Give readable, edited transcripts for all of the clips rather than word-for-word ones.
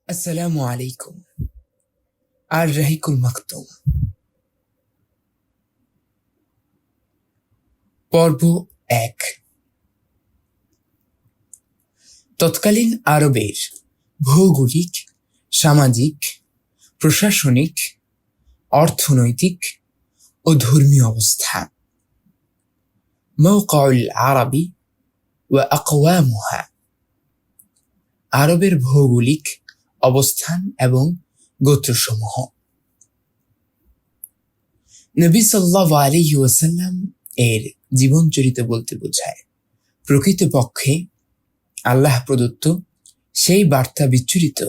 আসসালামু আলাইকুম। আর রাহিকুল মাকতুম, পর্ব ১। তৎকালীন আরবের ভৌগোলিক, সামাজিক, প্রশাসনিক, অর্থনৈতিক ও ধর্মীয় অবস্থা। মাওকাউল আরাবি ওয়া আকওয়ামুহা। আরবের ভৌগোলিক অবস্থান এবং গোত্রসমূহ। নবী সাল্লাল্লাহু আলাইহি ওয়াসাল্লাম এর জীবন চরিত্র বলতে বোঝায় প্রকৃতপক্ষে আল্লাহ প্রদত্ত সেই বার্তা বিচ্ছুরিত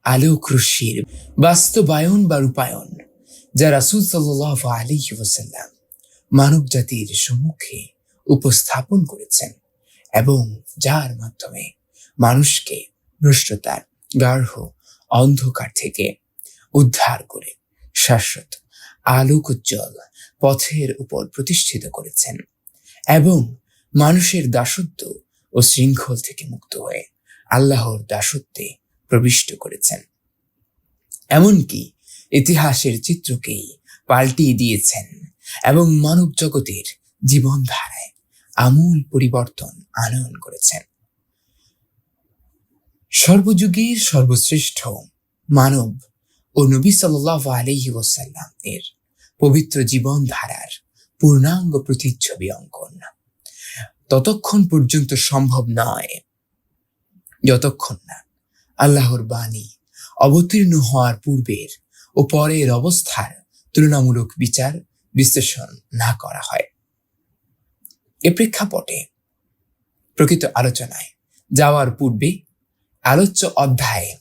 আলোক রশ্মির বাস্তবায়ন বা রূপায়ণ, যা রাসূল সাল্লাল্লাহু আলাইহি ওয়াসাল্লাম মানব জাতির সম্মুখে উপস্থাপন করেছেন এবং যার মাধ্যমে মানুষকে ভ্রষ্টতার গাঢ় অন্ধকার থেকে উদ্ধার করে শাশ্বত আলোকোজ্জ্বল পথের উপর প্রতিষ্ঠিত করেছেন এবং মানুষের দাসত্ব ও শৃঙ্খল থেকে মুক্ত হয়ে আল্লাহর দাসত্বে প্রবিষ্ট করেছেন। এমনকি ইতিহাসের চিত্রকেই পাল্টিয়ে দিয়েছেন এবং মানব জগতের জীবনধারায় আমূল পরিবর্তন আনয়ন করেছেন। সর্বযুগের সর্বশ্রেষ্ঠ মানব ও নবী সাল্লাল্লাহু আলাইহি ওয়াসাল্লাম এর পবিত্র জীবনধারার পূর্ণাঙ্গ প্রতিচ্ছবি অঙ্কন ততক্ষণ পর্যন্ত সম্ভব নয় যতক্ষণ না আল্লাহর বাণী অবতীর্ণ হওয়ার পূর্বের ও পরের অবস্থার তুলনামূলক বিচার বিশ্লেষণ না করা হয়। এ প্রেক্ষাপটে প্রকৃত আলোচনায় যাওয়ার পূর্বে আলোচ্য অধ্যায়ে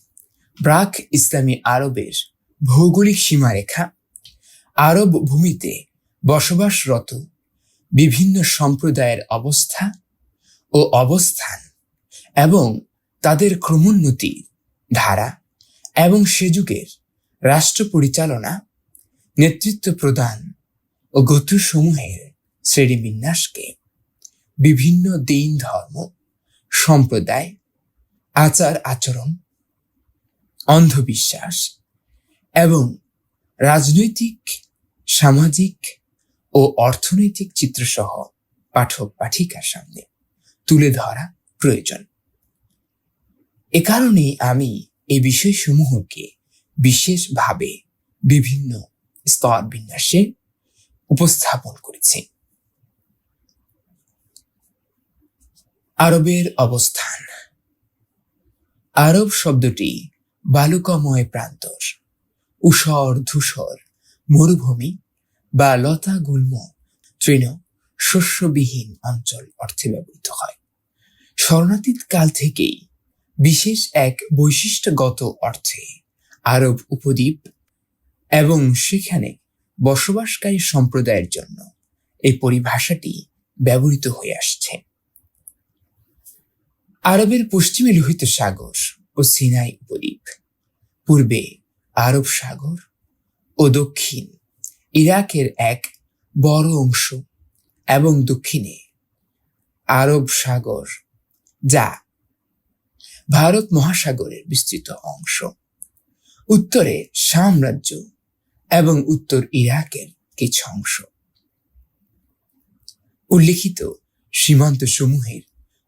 প্রাক ইসলামী আরবের ভৌগোলিক সীমারেখা, আরব ভূমিতে বসবাসরত বিভিন্ন সম্প্রদায়ের অবস্থা ও অবস্থান এবং তাদের ক্রমোন্নতি ধারা এবং সে যুগের রাষ্ট্র পরিচালনা, নেতৃত্ব প্রদান ও গোত্রসমূহের শ্রেণীবিন্যাসকে বিভিন্ন দিন, ধর্ম, সম্প্রদায়, আচার আচরণ, অন্ধবিশ্বাস এবং রাজনৈতিক, সামাজিক ও অর্থনৈতিক চিত্রসহ পাঠক পাঠিকার সামনে তুলে ধরা প্রয়োজন। এ কারণেই আমি এই বিষয়সমূহকে বিশেষভাবে বিভিন্ন স্তর বিন্যাসে উপস্থাপন করেছি। আরবের অবস্থান। আরব শব্দটি বালুকাময় প্রান্তর, ঊষর ধূসর মরুভূমি বা লতা গুল্ম তৃণ শস্যবিহীন অঞ্চল অর্থে ব্যবহৃত হয়। স্মরণাতীত কাল থেকেই বিশেষ এক বৈশিষ্ট্যগত অর্থে আরব উপদ্বীপ এবং সেখানে বসবাসকারী সম্প্রদায়ের জন্য এই পরিভাষাটি ব্যবহৃত হয়ে আসছে। আরবের পশ্চিমে লোহিত সাগর ও সিনাই উপদ্বীপ, পূর্বে আরব সাগর ও দক্ষিণ ইরাকের এক বড় অংশ এবং দক্ষিণে আরব সাগর, যা ভারত মহাসাগরের বিস্তৃত অংশ, উত্তরে শাম রাজ্য এবং উত্তর ইরাকের কিছু অংশ। উল্লিখিত সীমান্ত সমূহের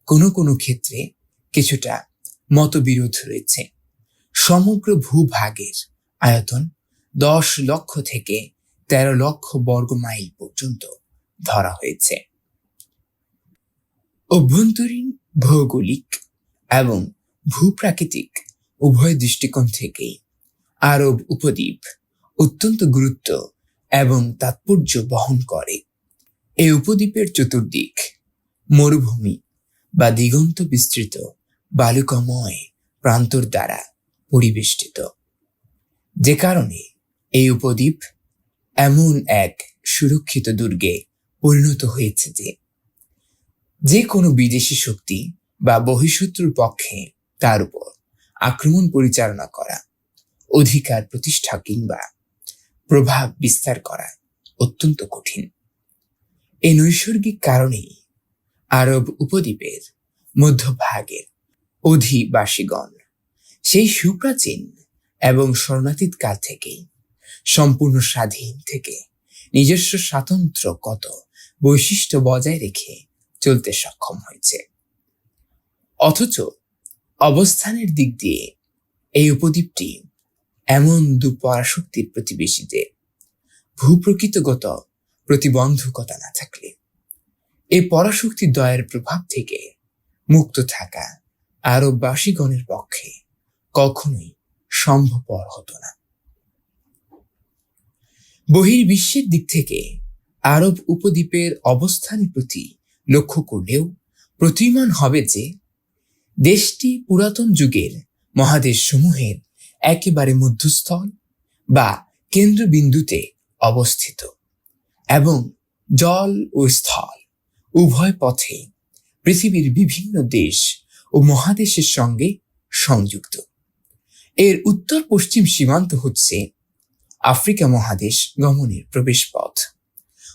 কোনো কোনো ক্ষেত্রে কিছুটা মতবিরোধ রয়েছে। সমগ্র ভূভাগের আয়তন 10 লক্ষ থেকে 13 লক্ষ বর্গ মাইল পর্যন্ত ধরা হয়েছে। অভ্যন্তরীণ, ভৌগোলিক এবং ভূপ্রাকৃতিক উভয় দৃষ্টিকোণ থেকেই আরব উপদ্বীপ অত্যন্ত গুরুত্ব এবং তাৎপর্য বহন করে। এই উপদ্বীপের চতুর্দিক মরুভূমি বা দিগন্ত বিস্তৃত বালুকাময় প্রান্তর দ্বারা পরিবেষ্টিত, যে কারণে এই উপদ্বীপ এমন এক সুরক্ষিত দুর্গে পরিণত হয়েছে যে কোনো বিদেশি শক্তি বা বহিঃশত্রুর পক্ষে তার উপর আক্রমণ পরিচালনা করা, অধিকার প্রতিষ্ঠা কিংবা প্রভাব বিস্তার করা অত্যন্ত কঠিন। এই নৈসর্গিক কারণেই আরব উপদ্বীপের মধ্যভাগের অধিবাসীগণ সেই সুপ্রাচীন এবং স্বর্ণাতীত কাল থেকেই সম্পূর্ণ স্বাধীন থেকে নিজস্ব স্বাতন্ত্র্যগত বৈশিষ্ট্য বজায় রেখে চলতে সক্ষম হয়েছে। অথচ অবস্থানের দিক দিয়ে এই উপদ্বীপটি এমন দুপরাশক্তির প্রতিবেশী যে ভূপ্রকৃতিগত প্রতিবন্ধকতা না থাকলে এই পরাশক্তি দ্বয়ের প্রভাব থেকে মুক্ত থাকা আরববাসীগণের পক্ষে কখনোই সম্ভবপর হতো না। বহির্বিশ্বের দিক থেকে আরব উপদ্বীপের অবস্থানের প্রতি লক্ষ্য করলেও প্রতীয়মান হবে যে দেশটি পুরাতন যুগের মহাদেশ সমূহের একেবারে মধ্যস্থল বা কেন্দ্রবিন্দুতে অবস্থিত এবং জল ও স্থল উভয় পথে পৃথিবীর বিভিন্ন দেশ ও মহাদেশের সঙ্গে সংযুক্ত। এর উত্তর পশ্চিম সীমান্ত হচ্ছে আফ্রিকা মহাদেশ গমনের প্রবেশ পথ,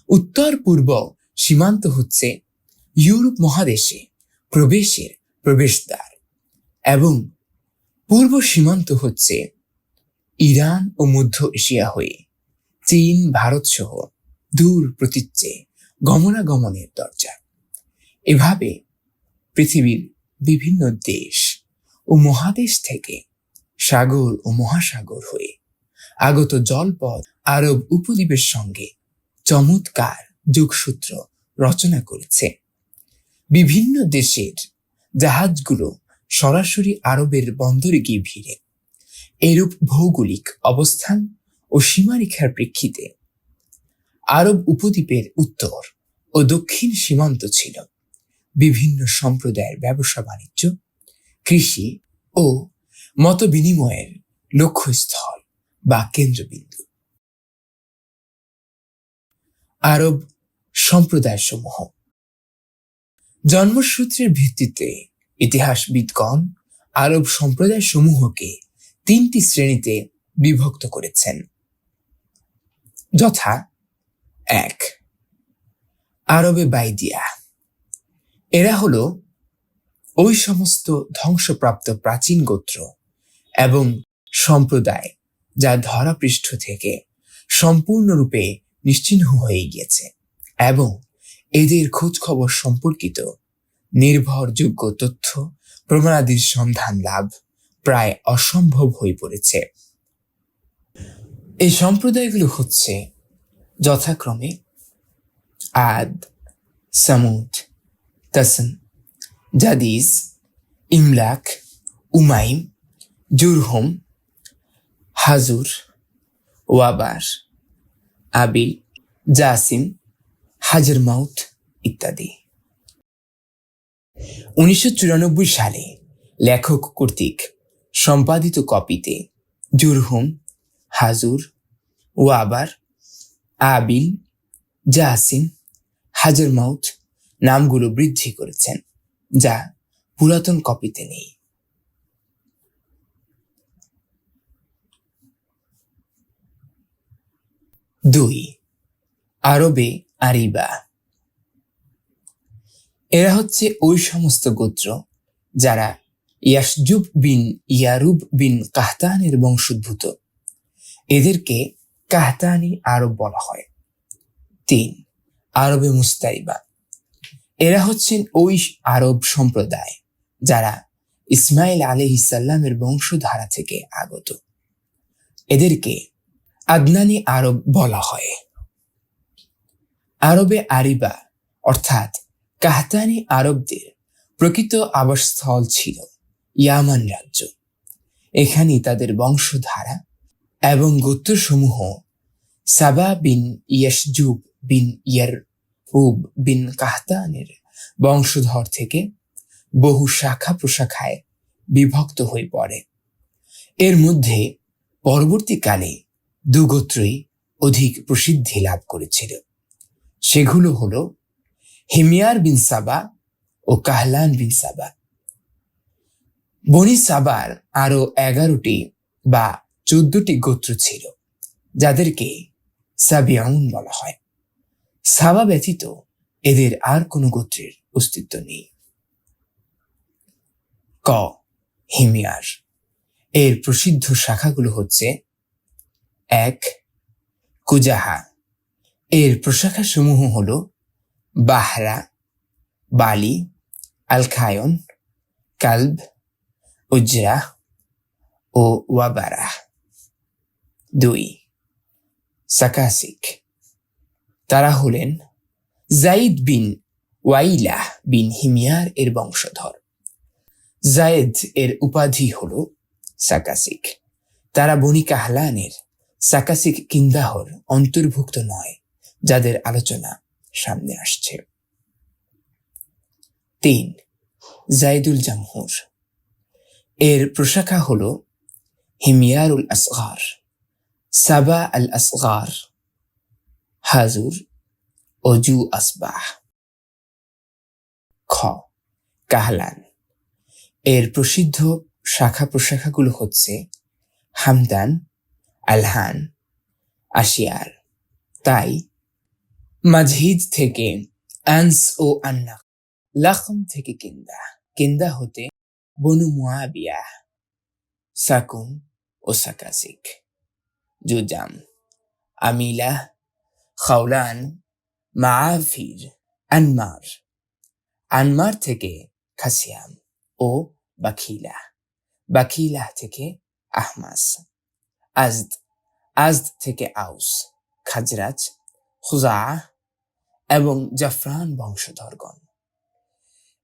উত্তর পূর্ব সীমান্ত হচ্ছে ইউরোপ মহাদেশে প্রবেশের প্রবেশদ্বার এবং পূর্ব সীমান্ত হচ্ছে ইরান ও মধ্য এশিয়া হয়ে চীন, ভারত সহ দূর প্রতীচ্যে গমনাগমনের দরজা। এভাবে পৃথিবীর বিভিন্ন দেশ ও মহাদেশ থেকে সাগর ও মহাসাগর হয়ে আগত জলপথ আরব উপদ্বীপের সঙ্গে চমৎকার যোগসূত্র রচনা করেছে। বিভিন্ন দেশের জাহাজগুলো সরাসরি আরবের বন্দরে গিয়ে ভিড়ে। এরূপ ভৌগোলিক অবস্থান ও সীমারেখার প্রেক্ষিতে আরব উপদ্বীপের উত্তর ও দক্ষিণ সীমান্ত ছিল বিভিন্ন সম্প্রদায়ের ব্যবসা বাণিজ্য, কৃষি ও মত বিনিময়ের লক্ষ্যস্থল বা কেন্দ্রবিন্দু। আরব সম্প্রদায় সমূহ জন্মসূত্রের ভিত্তিতে ইতিহাসবিদগণ আরব সম্প্রদায় সমূহকে 3টি শ্রেণীতে বিভক্ত করেছেন, যথা 1. আরবে বাইদিয়া। এরা হলো ওই সমস্ত ধ্বংসপ্রাপ্ত প্রাচীন গোত্র এবং সম্প্রদায় যা ধরাপৃষ্ঠ থেকে সম্পূর্ণরূপে নিশ্চিহ্ন হয়ে গিয়েছে এবং এদের খোঁজ খবর সম্পর্কিত নির্ভরযোগ্য তথ্য প্রমাণাদির সন্ধান লাভ প্রায় অসম্ভব হয়ে পড়েছে। এই সম্প্রদায়গুলো হচ্ছে যথাক্রমে আদ, সামুদ, তাসন, জাদিস, ইমলাক, উমাইম, জুরহুম, হাজুর, ওয়াবার, আবিল, জাসিম, হাজরমাউত ইত্যাদি। 1994 সালে লেখক কর্তৃক সম্পাদিত কপিতে জুরহুম, হাজুর, ওয়াবার, আবিল, জাসিম, হাজরমাউত নামগুলো বৃদ্ধি করেছেন, যা পুরাতন কপিতে নেই। 2. আরবে আরিবা। এরা হচ্ছে ওই সমস্ত গোত্র যারা ইয়াসজুব বিন ইয়ারুব বিন কাহতানের বংশোদ্ভূত। এদেরকে কাহতানি আরব বলা হয়। 3. আরবে মুস্তারিবা। এরা হচ্ছেন ওই আরব সম্প্রদায় যারা ইসমাইল আলাইহিস সালামের বংশধারা থেকে আগত। এদেরকে আদনানি আরব বলা হয়। আরবে আরিবা অর্থাৎ কাহতানি আরবদের প্রকৃত আবাসস্থল ছিল ইয়ামান রাজ্য। এখানেই তাদের বংশধারা এবং গোত্রসমূহ সাবা বিন ইয়াসজুব বিন ইয়ারউব বিন কাহতানের বংশধর থেকে বহু শাখা প্রশাখায় বিভক্ত হয়ে পড়ে। এর মধ্যে পরবর্তীকালে দুগোত্রই অধিক প্রসিদ্ধি লাভ করেছিল। সেগুলো হলো হিমিয়ার বিন সাবা ও কাহলান বিন সাবা। বনি সাবার আরো 11টি বা 14টি গোত্র ছিল, যাদেরকে সাবিউন বলা হয়। সাবা ব্যতীত এদের আর কোনো গোত্রের অস্তিত্ব নেই। ক. হিমিয়ার। এর প্রসিদ্ধ শাখাগুলো হচ্ছে: 1. কুজাহা। এর প্রশাখা সমূহ হল বাহরা, বালি, আল খায়ন, কালব, উজরা ও ওয়াবারা। 2. সাকাসিক। তারা হলেন জাইদ বিন ওয়াইলাহ বিন হিমিয়ার এর বংশধর। জায়েদ এর উপাধি হল সাকাসিক। তারা বনি কাহলানের সাকাসিক কিন্দাহর অন্তর্ভুক্ত নয়, যাদের আলোচনা সামনে আসছে। 3. জাইদুল জামহুর। এর প্রশাখা হল হিমিয়ারুল আসগার, সাবা আল আসগার, হাজুর ও জু আসবাহ। খ. কাহলান। এর প্রসিদ্ধ শাখা প্রশাখাগুলো হচ্ছে হামদান, আলহান, আশিয়ার। তাই মাজহিদ থেকে আনস ও আন্না, লাখম থেকে কিন্দা, কিন্দা হতে বনু মুয়াবিয়া, সাকুন ও সাকাসিক। জুজাম, আমিলা, খাওলান, মাআফির, আনমার। আনমার থেকে খাসিয়াম ও বাখিলা, বাখিলা থেকে আহমাস। আজদ, আজদ থেকে আউস, খাজরাজ, খুজা এবং জাফরান বংশধরগণ।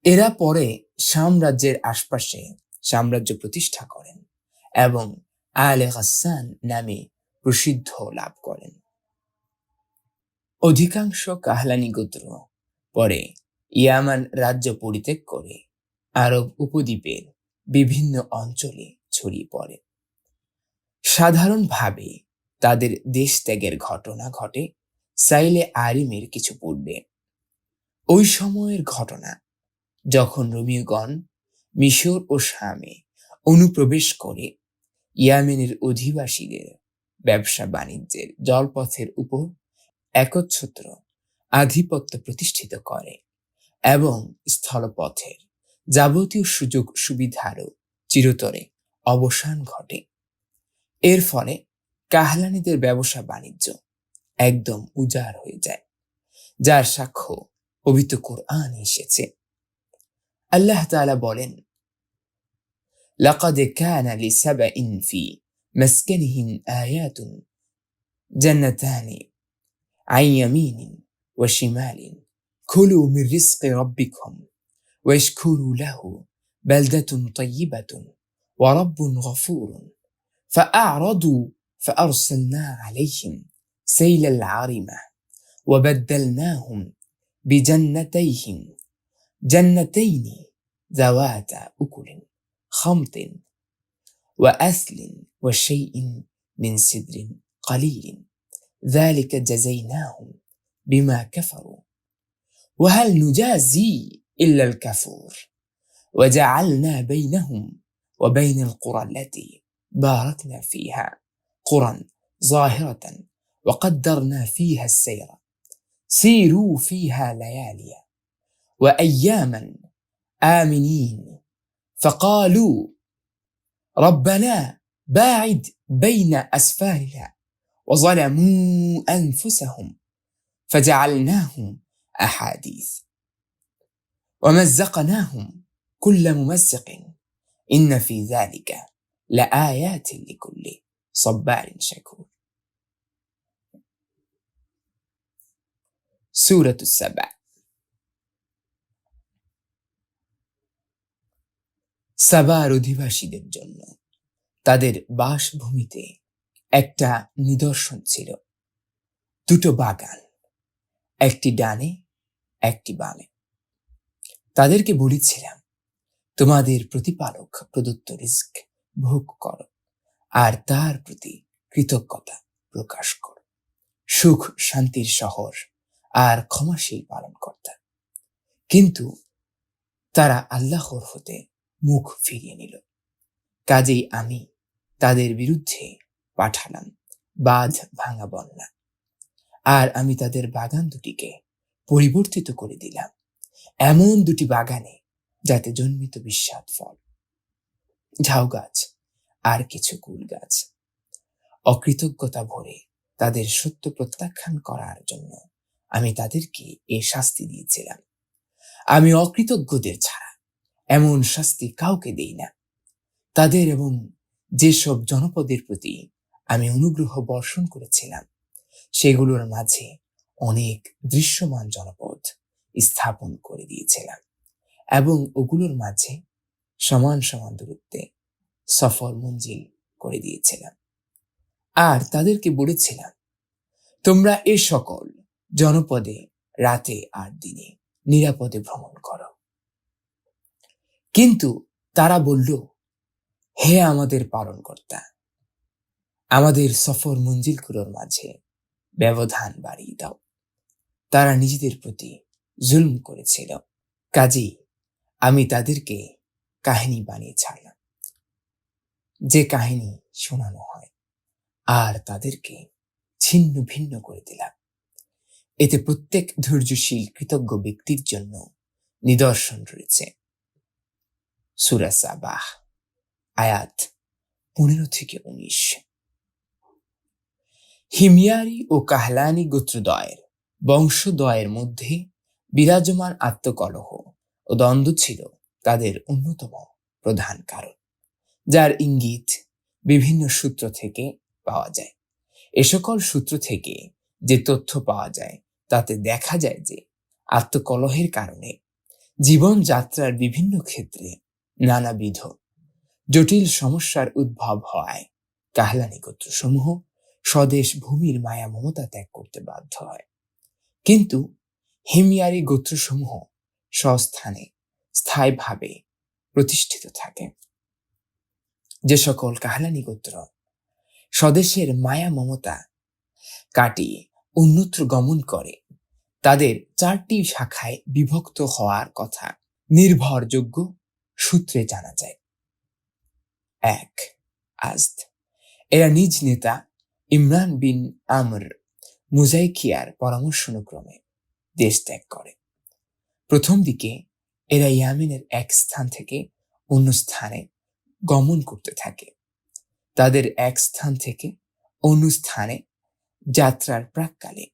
এরা পরে শাম রাজ্যের আশপাশে সাম্রাজ্য প্রতিষ্ঠা করেন এবং আলে গাসসান নামে প্রসিদ্ধ লাভ করেন। অধিকাংশ কাহলানি গোত্র পরে ইয়ামান রাজ্য পরিত্যাগ করে আরব উপদ্বীপের বিভিন্ন অঞ্চলে ছড়িয়ে পড়ে। সাধারণভাবে তাদের দেশ ত্যাগের ঘটনা ঘটে সাইলে আরিমের কিছু পূর্বে। ওই সময়ের ঘটনা যখন রোমীয়গণ মিশর ও শামে অনুপ্রবেশ করে ইয়ামেনের অধিবাসীদের ব্যবসা বাণিজ্যের জলপথের উপর একচ্ছত্র আধিপত্য প্রতিষ্ঠিত করে এবং স্থলপথের যাবতীয় সুযোগ সুবিধারও চিরতরে অবসান ঘটে। এর ফলে কাহলানিদের ব্যবসা বাণিজ্য একদম উজাড় হয়ে যায়, যার সাক্ষ্য পবিত্র কোরআন এসেছে। আল্লাহ তাআলা বলেন, লাকাদ কানা লিসাবাইন ফি মাসকানিহিম আয়াতুন জান্নাতানি আন ইয়ামিনিন ওয়া শিমালিন কুলু মির রিজকি রাব্বিকুম ওয়াশকুরু লাহু বালদাতুন তাইয়্যিবাতুন ওয়া রাব্বুন গফুরুন فأعرضوا فأرسلنا عليهم سيل العارمة وبدلناهم بجنتيهم جنتين ذواتا أكل خمط وأثل وشيء من سدر قليل ذلك جزيناهم بما كفروا وهل نجازي إلا الكفور وجعلنا بينهم وبين القرى التي باركنا فيها قرى ظاهرة وقدرنا فيها السير سيروا فيها ليالي وأياما آمنين فقالوا ربنا باعد بين أسفارنا وظلموا أنفسهم فجعلناهم أحاديث ومزقناهم كل ممزق إن في ذلك لآيات لكل صبار شكور। সূরাতুস সাবা। সাবার অধিবাসীদের জন্য তাদের বাসভূমিতে একটা নিদর্শন ছিল, দুটো বাগান, একটি ডানে একটি বামে। তাদেরকে বলেছিলাম, তোমাদের প্রতিপালক প্রদত্ত রিজক ভোগ করো আর তার প্রতি কৃতজ্ঞতা প্রকাশ করো। সুখ শান্তির শহর আর ক্ষমাশীল পালনকর্তা। কিন্তু তারা আল্লাহর হতে মুখ ফিরিয়ে নিল, কাজেই আমি তাদের বিরুদ্ধে পাঠালাম বাঁধ ভাঙা বন্যা, আর আমি তাদের বাগান দুটিকে পরিবর্তিত করে দিলাম এমন দুটি বাগানে যাতে জন্মিত বিস্বাদ ফল, ঝাউ গাছ আর কিছু কুল গাছ। অকৃতজ্ঞতা ভরে তাদের সত্য প্রত্যাখ্যান করার জন্য আমি তাদেরকে এ শাস্তি দিয়েছিলাম। আমি অকৃতজ্ঞদের ছাড়া এমন শাস্তি কাউকে দেই না। তাদের এবং যেসব জনপদের প্রতি আমি অনুগ্রহ বর্ষণ করেছিলাম সেগুলোর মাঝে অনেক দৃশ্যমান জনপদ স্থাপন করে দিয়েছিলাম এবং ওগুলোর মাঝে সমান সমান দূরত্বে সফর মঞ্জিল করে দিয়েছিলাম। আর তাদেরকে বলেছিলাম, তোমরা এ সকল জনপদে রাতে আর দিনে নিরাপদে ভ্রমণ করো। কিন্তু তারা বলল, হে আমাদের পালনকর্তা, আমাদের সফর মঞ্জিলগুলোর মাঝে ব্যবধান বাড়িয়ে দাও। তারা নিজেদের প্রতি জুলম করেছিল, কাজেই আমি তাদেরকে কাহিনী বানিয়ে ছাড়লাম, যে কাহিনী শোনানো হয়, আর তাদেরকে ছিন্ন ভিন্ন করে দিলাম। এতে প্রত্যেক ধৈর্যশীল কৃতজ্ঞ ব্যক্তির জন্য নিদর্শন রয়েছে। সূরা সাবাহ আয়াত 15-19। হিময়ারি ও কাহলানি গোত্রদ্বয়ের বংশদ্বয়ের মধ্যে বিরাজমান আত্মকলহ ও দ্বন্দ্ব ছিল তাদের অন্যতম প্রধান কারণ, যার ইঙ্গিত বিভিন্ন সূত্র থেকে পাওয়া যায়। এ সকল সূত্র থেকে যে তথ্য পাওয়া যায় তাতে দেখা যায় যে আত্মকলহের কারণে জীবনযাত্রার বিভিন্ন ক্ষেত্রে নানাবিধ জটিল সমস্যার উদ্ভব হওয়ায় কাহলানি গোত্রসমূহ স্বদেশ ভূমির মায়া মমতা ত্যাগ করতে বাধ্য হয়। কিন্তু হিময়ারি গোত্রসমূহ স্বস্থানে স্থায়ীভাবে প্রতিষ্ঠিত থাকে। যে সকল কাহলানি গোত্র স্বদেশের মায়া মমতা কাটিয়ে অন্যত্র গমন করে, তাদের 4টি শাখায় বিভক্ত হওয়ার কথা নির্ভরযোগ্য সূত্রে জানা যায়। 1. আজদ। এরা নিজ নেতা ইমরান বিন আমর মুজাইকিয়ার পরামর্শানুক্রমে দেশ ত্যাগ করে। প্রথম দিকে এরা ইয়ামেনের এক স্থান থেকে অন্য স্থানে গমন করতে থাকে। তাদের এক স্থান থেকে অন্য স্থানে যাত্রার প্রাক্কালে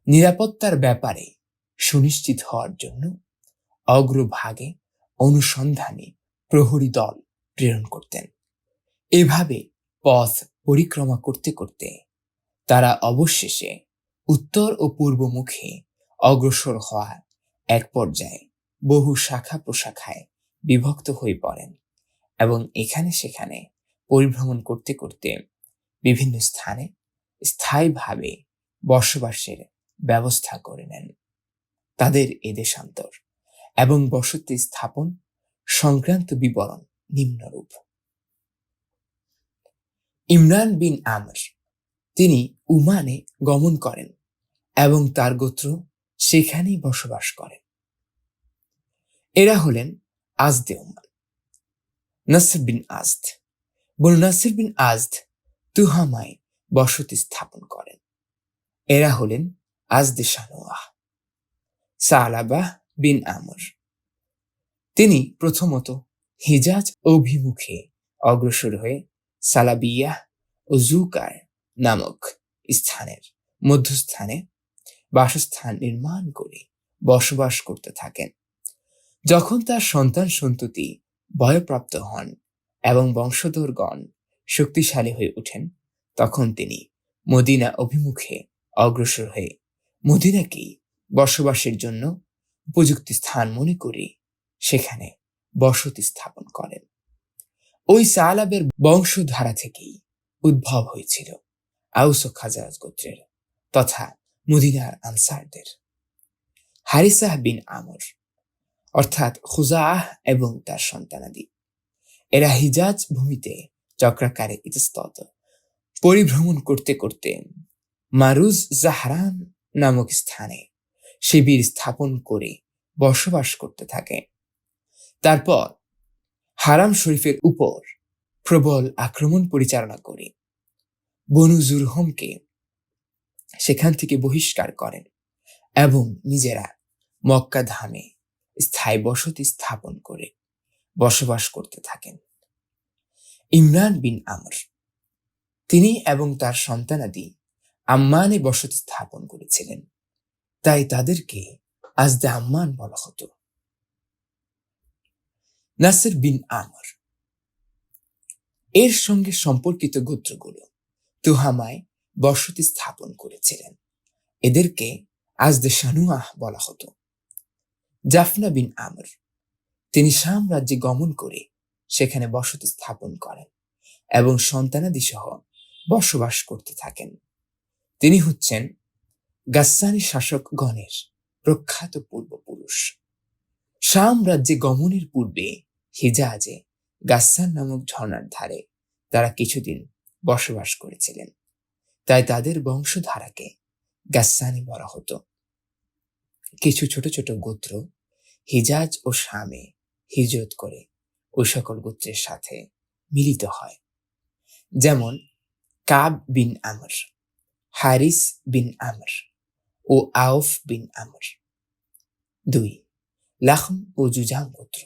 নিরাপত্তার ব্যাপারে সুনিশ্চিত হওয়ার জন্য অগ্রভাগে অনুসন্ধানী প্রহরী দল প্রেরণ করতেন। এভাবে পথ পরিক্রমা করতে করতে তারা অবশেষে উত্তর ও পূর্ব মুখে অগ্রসর হওয়ার এক পর্যায়ে বহু শাখা প্রশাখায় বিভক্ত হয়ে পড়েন এবং এখানে সেখানে পরিভ্রমণ করতে করতে বিভিন্ন স্থানে স্থায়ীভাবে বসবাসের ব্যবস্থা করে নেন। তাদের এ দেশান্তর এবং বসতি স্থাপন সংক্রান্ত বিবরণ নিম্নরূপ। ইমরান বিন আমর তিনি উমানে গমন করেন এবং তার গোত্র সেখানেই বসবাস করেন। এরা হলেন আজদে উমান। নাসর বিন আজদ। বনু নাসর বিন আজদ তুহামায় বসতি স্থাপন করেন। এরা হলেন আজদে শানুয়াহ। সালাবাহ বিন আমর তিনি প্রথমত হিজাজ অভিমুখে অগ্রসর হয়ে সালাবিয়াহ ও জুকার নামক স্থানের মধ্যস্থানে বাসস্থান নির্মাণ করে বসবাস করতে থাকেন। যখন তার সন্তান সন্ততি বয়প্রাপ্ত হন এবং বংশধরগণ শক্তিশালী হয়ে ওঠেন, তখন তিনি মদিনা অভিমুখে অগ্রসর হয়ে মদিনাকেই বসবাসের জন্য উপযুক্ত স্থান মনে করে সেখানে বসতি স্থাপন করেন। ওই সালাবের বংশধারা থেকেই উদ্ভব হয়েছিল আউস ও খাজরাজ গোত্রের তথা মদিনার আনসারদের। হারিসাহ বিন আমর অর্থাৎ খুজাআহ এবং তার সন্তানাদি, এরা হিজাজ ভূমিতে চক্রাকারে ইতস্তত পরিভ্রমণ করতে করতে মারুজ জাহরান নামক স্থানে শিবির স্থাপন করে বসবাস করতে থাকে। তারপর হারাম শরীফের উপর প্রবল আক্রমণ পরিচালনা করে বনু জুরহমকে সেখান থেকে বহিষ্কার করেন এবং নিজেরা মক্কা ধামে স্থায়ী বসতি স্থাপন করে বসবাস করতে থাকেন। ইমরান বিন আমর, তিনি এবং তার সন্তানাদি আম্মানে বসতি স্থাপন করেছিলেন, তাই তাদেরকে আজদে আম্মান বলা হতো। নাসির বিন আমর, এর সঙ্গে সম্পর্কিত গোত্রগুলো তুহামায় বসতি স্থাপন করেছিলেন, এদেরকে আজদে শানুয়াহ বলা হতো। জাফনা বিন আমর, তিনি শাম রাজ্যে গমন করে সেখানে বসতি স্থাপন করেন এবং সন্তানাদি সহ বসবাস করতে থাকেন। তিনি হচ্ছেন গাসসানি শাসকগণের প্রখ্যাত পূর্বপুরুষ। শাম রাজ্যে গমনের পূর্বে হিজাজে গাসসান নামক ঝর্ণার ধারে তারা কিছুদিন বসবাস করেছিলেন, তাই তাদের বংশধারাকে গাসসানি বলা হতো। কিছু ছোট ছোট গোত্র হিজাজ ও শামে হিজরত করে ওই সকল গোত্রের সাথে মিলিত হয়, যেমন কাব বিন আমর, হারিস বিন আমর ও আউফ বিন আমর। 2. লাখম ও জুজাম গোত্র,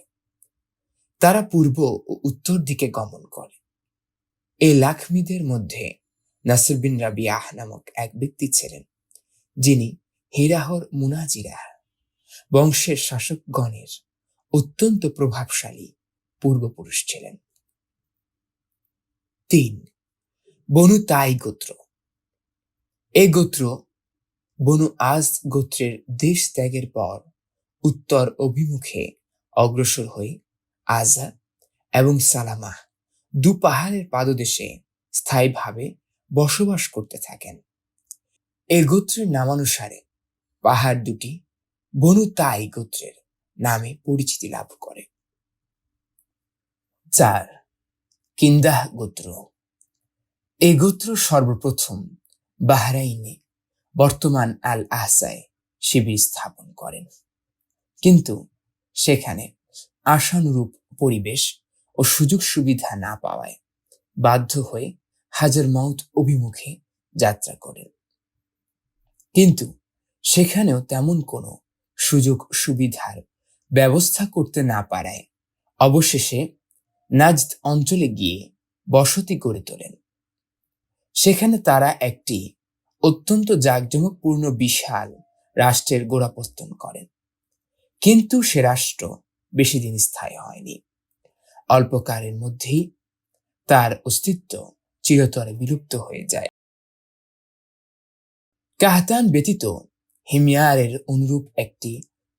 তারা পূর্ব ও উত্তর দিকে গমন করে। এই লাখমিদের মধ্যে নাসির বিন রাবিয়াহ নামক এক ব্যক্তি ছিলেন, যিনি হিরাহর মুনাজিরাহ বংশের শাসকগণের অত্যন্ত প্রভাবশালী পূর্বপুরুষ ছিলেন। 3. বনু তাই গোত্র, এই গোত্র বনু আজ গোত্রের দেশ ত্যাগের পর উত্তর অভিমুখে অগ্রসর হয়ে আজা এবং সালামাহ দু পাহাড়ের পাদদেশে স্থায়ীভাবে বসবাস করতে থাকেন। এই গোত্রের নামানুসারে পাহাড় দুটি বনু তাই গোত্রের নামে পরিচিতি লাভ করে। 4. কিন্দাহ গোত্র, এই গোত্র সর্বপ্রথম বাহরাইনে বর্তমান আল আহসায় শিবির স্থাপন করেন, কিন্তু সেখানে আশানুরূপ পরিবেশ ও সুযোগ সুবিধা না পাওয়ায় বাধ্য হয়ে হাজার মাউত অভিমুখে যাত্রা করেন। কিন্তু সেখানেও তেমন কোনো সুযোগ সুবিধার ব্যবস্থা করতে না পারায় অবশেষে নাজদ অঞ্চলে গিয়ে বসতি গড়ে তোলেন। সেখানে তারা একটি অত্যন্ত জাঁকজমকপূর্ণ বিশাল রাষ্ট্রের গোড়াপত্তন করেন, কিন্তু সে রাষ্ট্র বেশি দিন স্থায়ী হয়নি। অল্পকালের মধ্যেই তার অস্তিত্ব চিরতরে বিলুপ্ত হয়ে যায়। কাহতান ব্যতীত হিময়ারের অনুরূপ একটি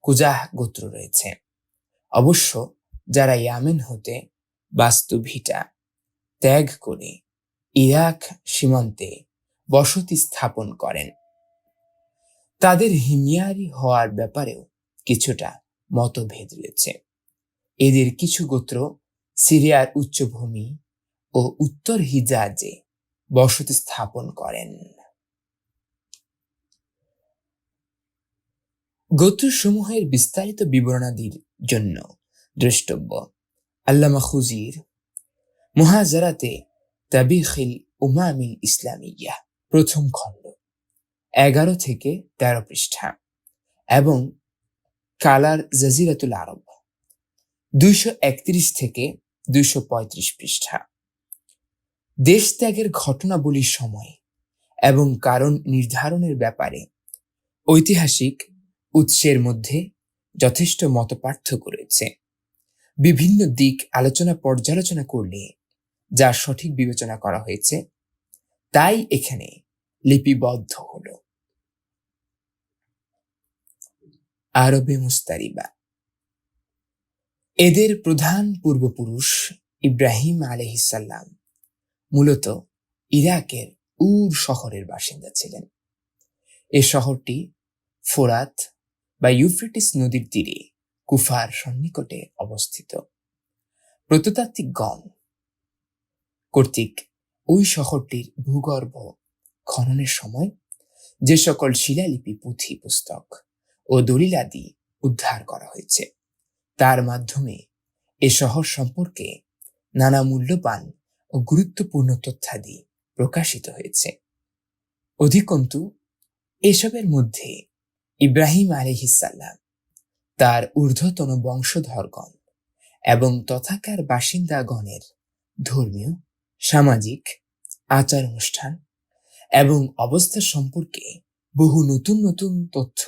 কুজাহ গোত্র রয়েছে। অবশ্য যারা ইয়ামেন হতে বাস্তুভিটা ত্যাগ করে ইরাক সীমান্তে বসতি স্থাপন করেন, তাদের হিময়ারি হওয়ার ব্যাপারেও কিছুটা মতভেদ রয়েছে। এদের কিছু গোত্র সিরিয়ার উচ্চভূমি ও উত্তর হিজাজে বসতি স্থাপন করেন। গোত্রসমূহের বিস্তারিত বিবরণাদির জন্য দ্রষ্টব্য আল্লামা খুজির মুহাজারাতে তাবিখিল উমামিল ইসলামিয়া প্রথম খণ্ড 11 থেকে 13 পৃষ্ঠা এবং কালার জাজিরাতুল আরব 231 থেকে 235 পৃষ্ঠা। দেশ ত্যাগের ঘটনাবলীর সময় এবং কারণ নির্ধারণের ব্যাপারে ঐতিহাসিক উৎসের মধ্যে যথেষ্ট মতপার্থক্য রয়েছে। বিভিন্ন দিক পর্যালোচনা করলে যা সঠিক বিবেচনা করা হয়েছে তাই এখানে লিপিবদ্ধ হল। আরবে মুস্তারিবা, এদের প্রধান পূর্বপুরুষ ইব্রাহিম আলাইহিসসালাম মূলত ইরাকের উর শহরের বাসিন্দা ছিলেন। এ শহরটি ফোরাত বা ইউফ্রেটিস নদীর তীরে কুফার সন্নিকটে অবস্থিত। প্রত্নতাত্ত্বিকগণ কর্তৃক ওই শহরটির ভূগর্ভ খননের সময় যে সকল শিলালিপি, পুঁথি, পুস্তক ও দলিলাদি উদ্ধার করা হয়েছে তার মাধ্যমে এ শহর সম্পর্কে নানা মূল্যবান ও গুরুত্বপূর্ণ তথ্যাদি প্রকাশিত হয়েছে। অধিকন্তু এসবের মধ্যে ইব্রাহিম আলাইহিসসালাম, তার ঊর্ধ্বতন বংশধরগণ এবং তথাকার বাসিন্দাগণের ধর্মীয়, সামাজিক আচার অনুষ্ঠান এবং অবস্থা সম্পর্কে বহু নতুন নতুন তথ্য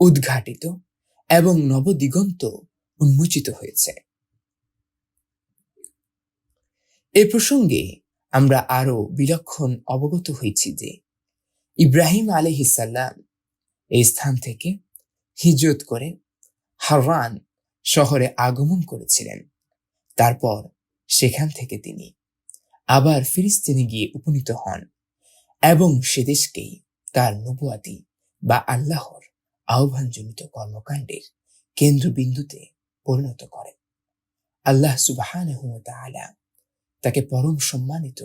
উদ্ঘাটিত এবং নবদিগন্ত উন্মোচিত হয়েছে। এ প্রসঙ্গে আমরা আরো বিলক্ষণ অবগত হয়েছি যে ইব্রাহিম আলাইহিসসালাম এই স্থান থেকে হিজরত করে হারান শহরে আগমন করেছিলেন। তারপর সেখান থেকে তিনি আবার ফিলিস্তিনে গিয়ে উপনীত হন এবং সে দেশকেই তার নবুয়াতি বা আল্লাহর আহ্বানজনিত কর্মকাণ্ডের কেন্দ্রবিন্দুতে পরিণত করেন। আল্লাহ সুবহানাহু ওয়া তাআলা তাকে পরম সম্মানিত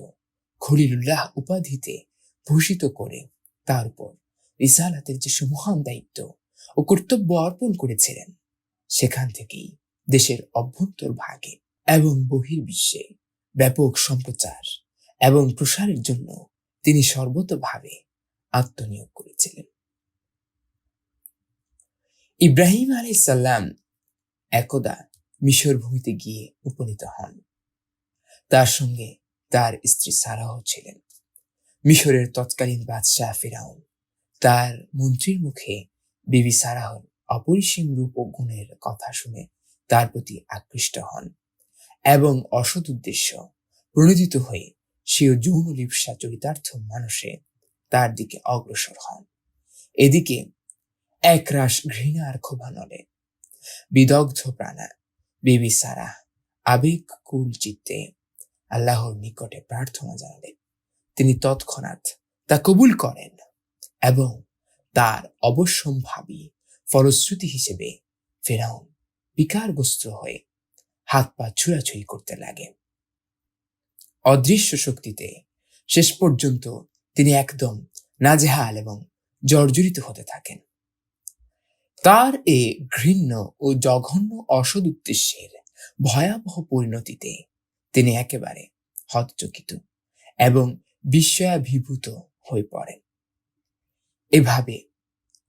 খলিলুল্লাহ উপাধিতে ভূষিত করে তার উপর রিসালাতের যে মহান দায়িত্ব ও কর্তব্য অর্পণ করেছিলেন, সেখান থেকেই দেশের অভ্যন্তর ভাগে এবং বহির্বিশ্বে ব্যাপক সম্প্রচার এবং প্রসারের জন্য তিনি সর্বতোভাবে আত্মনিয়োগ করেছিলেন। ইব্রাহিম আলাইহিস সালাম একদা মিশর ভূমিতে গিয়ে উপনীত হন। তার সঙ্গে তার স্ত্রী সারাহ ছিলেন। মিশরের তৎকালীন বাদশাহ ফিরাউন তার মন্ত্রীর মুখে বিবি সারাহর অপরিসীম রূপ ও গুণের কথা শুনে তার প্রতি আকৃষ্ট হন এবং অসৎ উদ্দেশ্য প্রণোদিত হয়ে সেও যৌন লিপ্সা চরিতার্থ মানুষে তার দিকে অগ্রসর হন। এদিকে একরাশ ঘৃণার ক্ষোভানলে বিদগ্ধ প্রাণা বিবি সারাহ আবেগকুল চিত্তে আল্লাহর নিকটে প্রার্থনা জানালেন। তিনি তৎক্ষণাৎ তা কবুল করেন এবং তার অবশ্যম্ভাবী ফলশ্রুতি হিসেবে ফিরাউন বিকারগ্রস্ত হয়ে হাত পা ছুড়াছুড়ি করতে লাগে। অদৃশ্য শক্তিতে শেষ পর্যন্ত তিনি একদম নাজেহাল এবং জর্জরিত হতে থাকেন। তার এ ঘৃণ্য ও জঘন্য অসৎ উদ্দেশ্যের ভয়াবহ পরিণতিতে তিনি একেবারে হতচকিত এবং বিস্ময়াভিভূত হয়ে পড়েন। এভাবে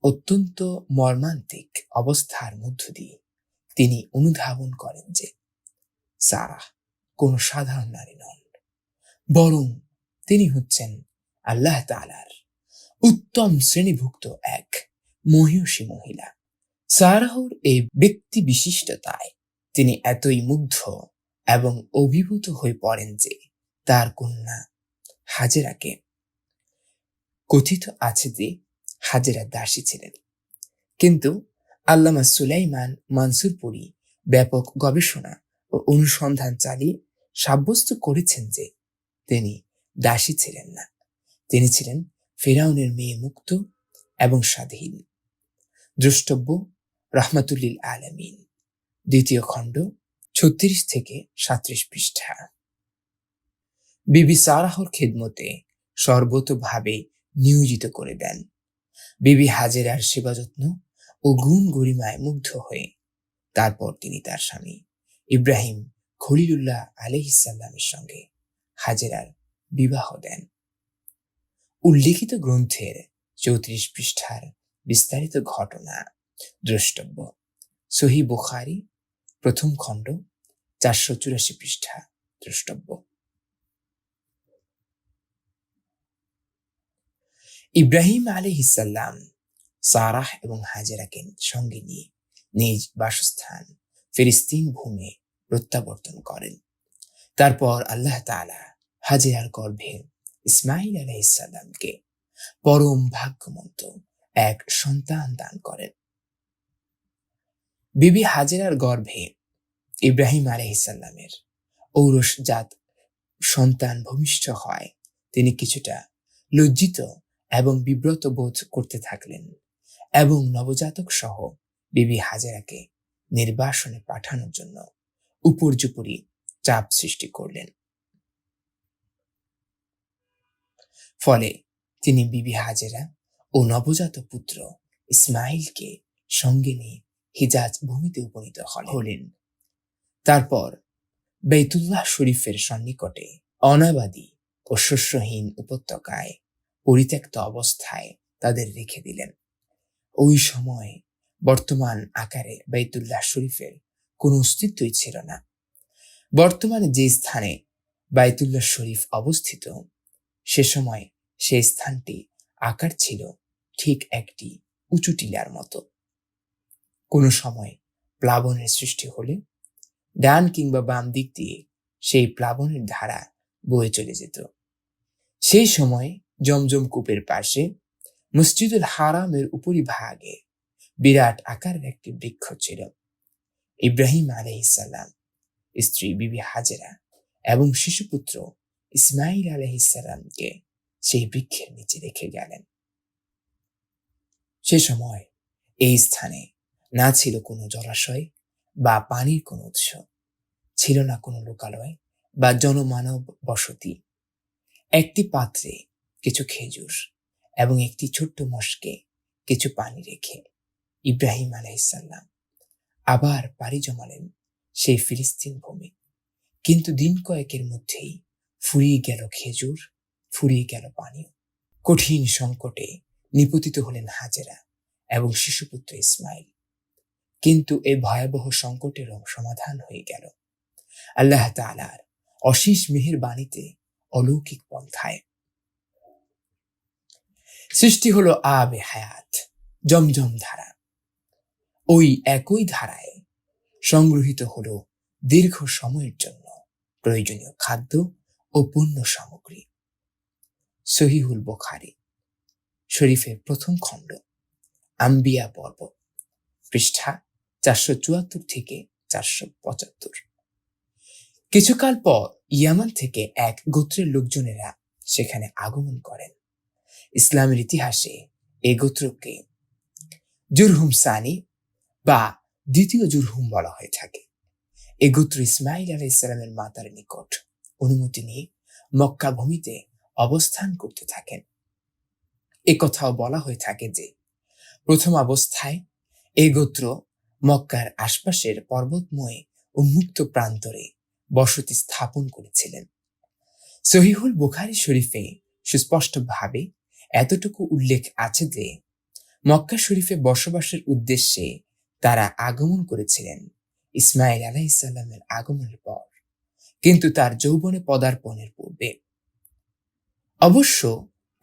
অত্যন্ত মর্মান্তিক অবস্থার মধ্য দিয়ে তিনি অনুধাবন করেন যে সারাহ কোনো সাধারণ নারী নন, বরং তিনি হচ্ছেন আল্লাহ তাআলার উত্তম শ্রেণীভুক্ত এক মহিষী মহিলা। সারাহর এই ব্যক্তি বিশিষ্টতায় তিনি এতই মুগ্ধ এবং অভিভূত হয়ে পড়েন যে তার কন্যা হাজেরাকে, কথিত আছে যে হাজেরা দাসী ছিলেন, কিন্তু আল্লামা সুলাইমান মানসুরপুরী ব্যাপক গবেষণা ও অনুসন্ধান চালিয়ে সাব্যস্ত করেছেন যে তিনি দাসী ছিলেন না, তিনি ছিলেন ফিরাউনের মেয়ে, মুক্ত এবং স্বাধীন। দ্রষ্টব্য রাহমাতুল্লিল আলামিন, 2য় খণ্ড, 36 থেকে 37 পৃষ্ঠা। বিবি সারাহর খেদমতে সর্বতোভাবে নিয়োজিত করে দেন। বিবি হাজেরার সেবা যত্ন ও গুণ গরিমায় মুগ্ধ হয়ে তারপর তিনি তার স্বামী ইব্রাহিম খলিলুল্লাহ আলাইহিস সালামের সঙ্গে হাজেরার বিবাহ দেন। উল্লিখিত গ্রন্থের 34 পৃষ্ঠার বিস্তারিত ঘটনা দ্রষ্টব্য সহিহ বুখারী 1ম খণ্ড, 484 পৃষ্ঠা দ্রষ্টব্য। ইব্রাহিম আলাইহিস সালাম সারাহ এবং হাজেরাকে সঙ্গে নিয়ে নিজ বাসস্থান ফিলিস্তিন ভূমে প্রত্যাবর্তন করেন। তারপর আল্লাহ তাআলা হাজেরার গর্ভে ইসমাঈল আলাইহিস সালামকে পরম ভাগ্যমন্ত এক সন্তান দান করেন। বিবি হাজেরার গর্ভে ইব্রাহিম আলাইহিস সালামের ঔরসজাত সন্তান ভূমিষ্ঠ হয়। তিনি কিছুটা লজ্জিত এবং বিব্রত বোধ করতে থাকলেন এবং নবজাতক সহ বিবি হাজেরাকে নির্বাসনে পাঠানোর জন্য উপর্যুপরি চাপ সৃষ্টি করলেন। ফলে তিনি বিবি হাজেরা ও নবজাত পুত্র ইসমাঈলকে সঙ্গে নিয়ে হিজাজ ভূমিতে উপনীত হলেন। তারপর বাইতুল্লাহ শরীফের সন্নিকটে অনাবাদী ও শস্যহীন উপত্যকায় পরিত্যক্ত অবস্থায় তাদের রেখে দিলেন। ওই সময় বর্তমান আকারে বাইতুল্লাহ শরীফের কোনো অস্তিত্বই ছিল না। বর্তমানে যে স্থানে বাইতুল্লাহ শরীফ অবস্থিত, সে সময় সেই স্থানটি আকার ছিল ঠিক একটি উঁচু টিলার মতো। কোনো সময় প্লাবনের সৃষ্টি হলে ডান কিংবা বাম দিক দিয়ে সেই প্লাবনের ধারা বয়ে চলে যেত। সেই সময় জমজম কূপের পাশে মসজিদুল হারামের উপরিভাগে বিরাট আকারের একটি বৃক্ষ ছিল। ইব্রাহিম আলাইহিসসালাম, স্ত্রী বিবি হাজেরা এবং শিশুপুত্র ইসমাইল আলাইহিসসালামকে সেই বৃক্ষের নিচে রেখে গেলেন। সে সময় এই স্থানে না ছিল কোনো জলাশয় বা পানির কোনো উৎস, ছিল না কোনো লোকালয় বা জনমানব বসতি। একটি পাত্রে কিছু খেজুর এবং একটি ছোট্ট মশকে কিছু পানি রেখে ইব্রাহিম আলাইহিসসালাম আবার পাড়ি জমালেন সেই ফিলিস্তিন ভূমি। কিন্তু দিন কয়েকের মধ্যেই ফুরিয়ে গেল খেজুর, ফুরিয়ে গেল পানিও। কঠিন সংকটে নিপতিত হলেন হাজেরা এবং শিশুপুত্র ইসমাইল। কিন্তু এই ভয়াবহ সংকটেরও সমাধান হয়ে গেল আল্লাহ তাআলার অশেষ মেহেরবানিতে, অলৌকিক পন্থায়। সৃষ্টি হলো আবে হায়াত, জমজম ধারা। ওই একই ধারায় সংগৃহীত হলো দীর্ঘ সময়ের জন্য প্রয়োজনীয় খাদ্য ও পণ্য সামগ্রী। সহিহুল বুখারী শরীফের প্রথম খণ্ড, আম্বিয়া পর্ব, পৃষ্ঠা 474 থেকে 475। কিছুকাল পর ইয়ামান থেকে এক গোত্রের লোকজনেরা সেখানে আগমন করেন। ইসলামের ইতিহাসে এই গোত্রকে জুরহুম সানি বা দ্বিতীয় জুরহুম বলা হয়ে থাকে। এই গোত্র ইসমাইল আলাইহিসসালামের মাতার নিকট অনুমতি নিয়ে মক্কা ভূমিতে অবস্থান করতে থাকেন। এ কথাও বলা হয়ে থাকে যে প্রথম অবস্থায় এই গোত্র মক্কার আশপাশের পর্বতময় উন্মুক্ত প্রান্তরে বসতি স্থাপন করেছিলেন। সহিহুল বুখারী শরীফে সুস্পষ্টভাবে এতটুকু উল্লেখ আছে যে মক্কা শরীফে বসবাসের উদ্দেশ্যে তারা আগমন করেছিলেন ইসমাইল আলাইহিসসালামের আগমনের পর, কিন্তু তার যৌবনে পদার্পণের পূর্বে। অবশ্য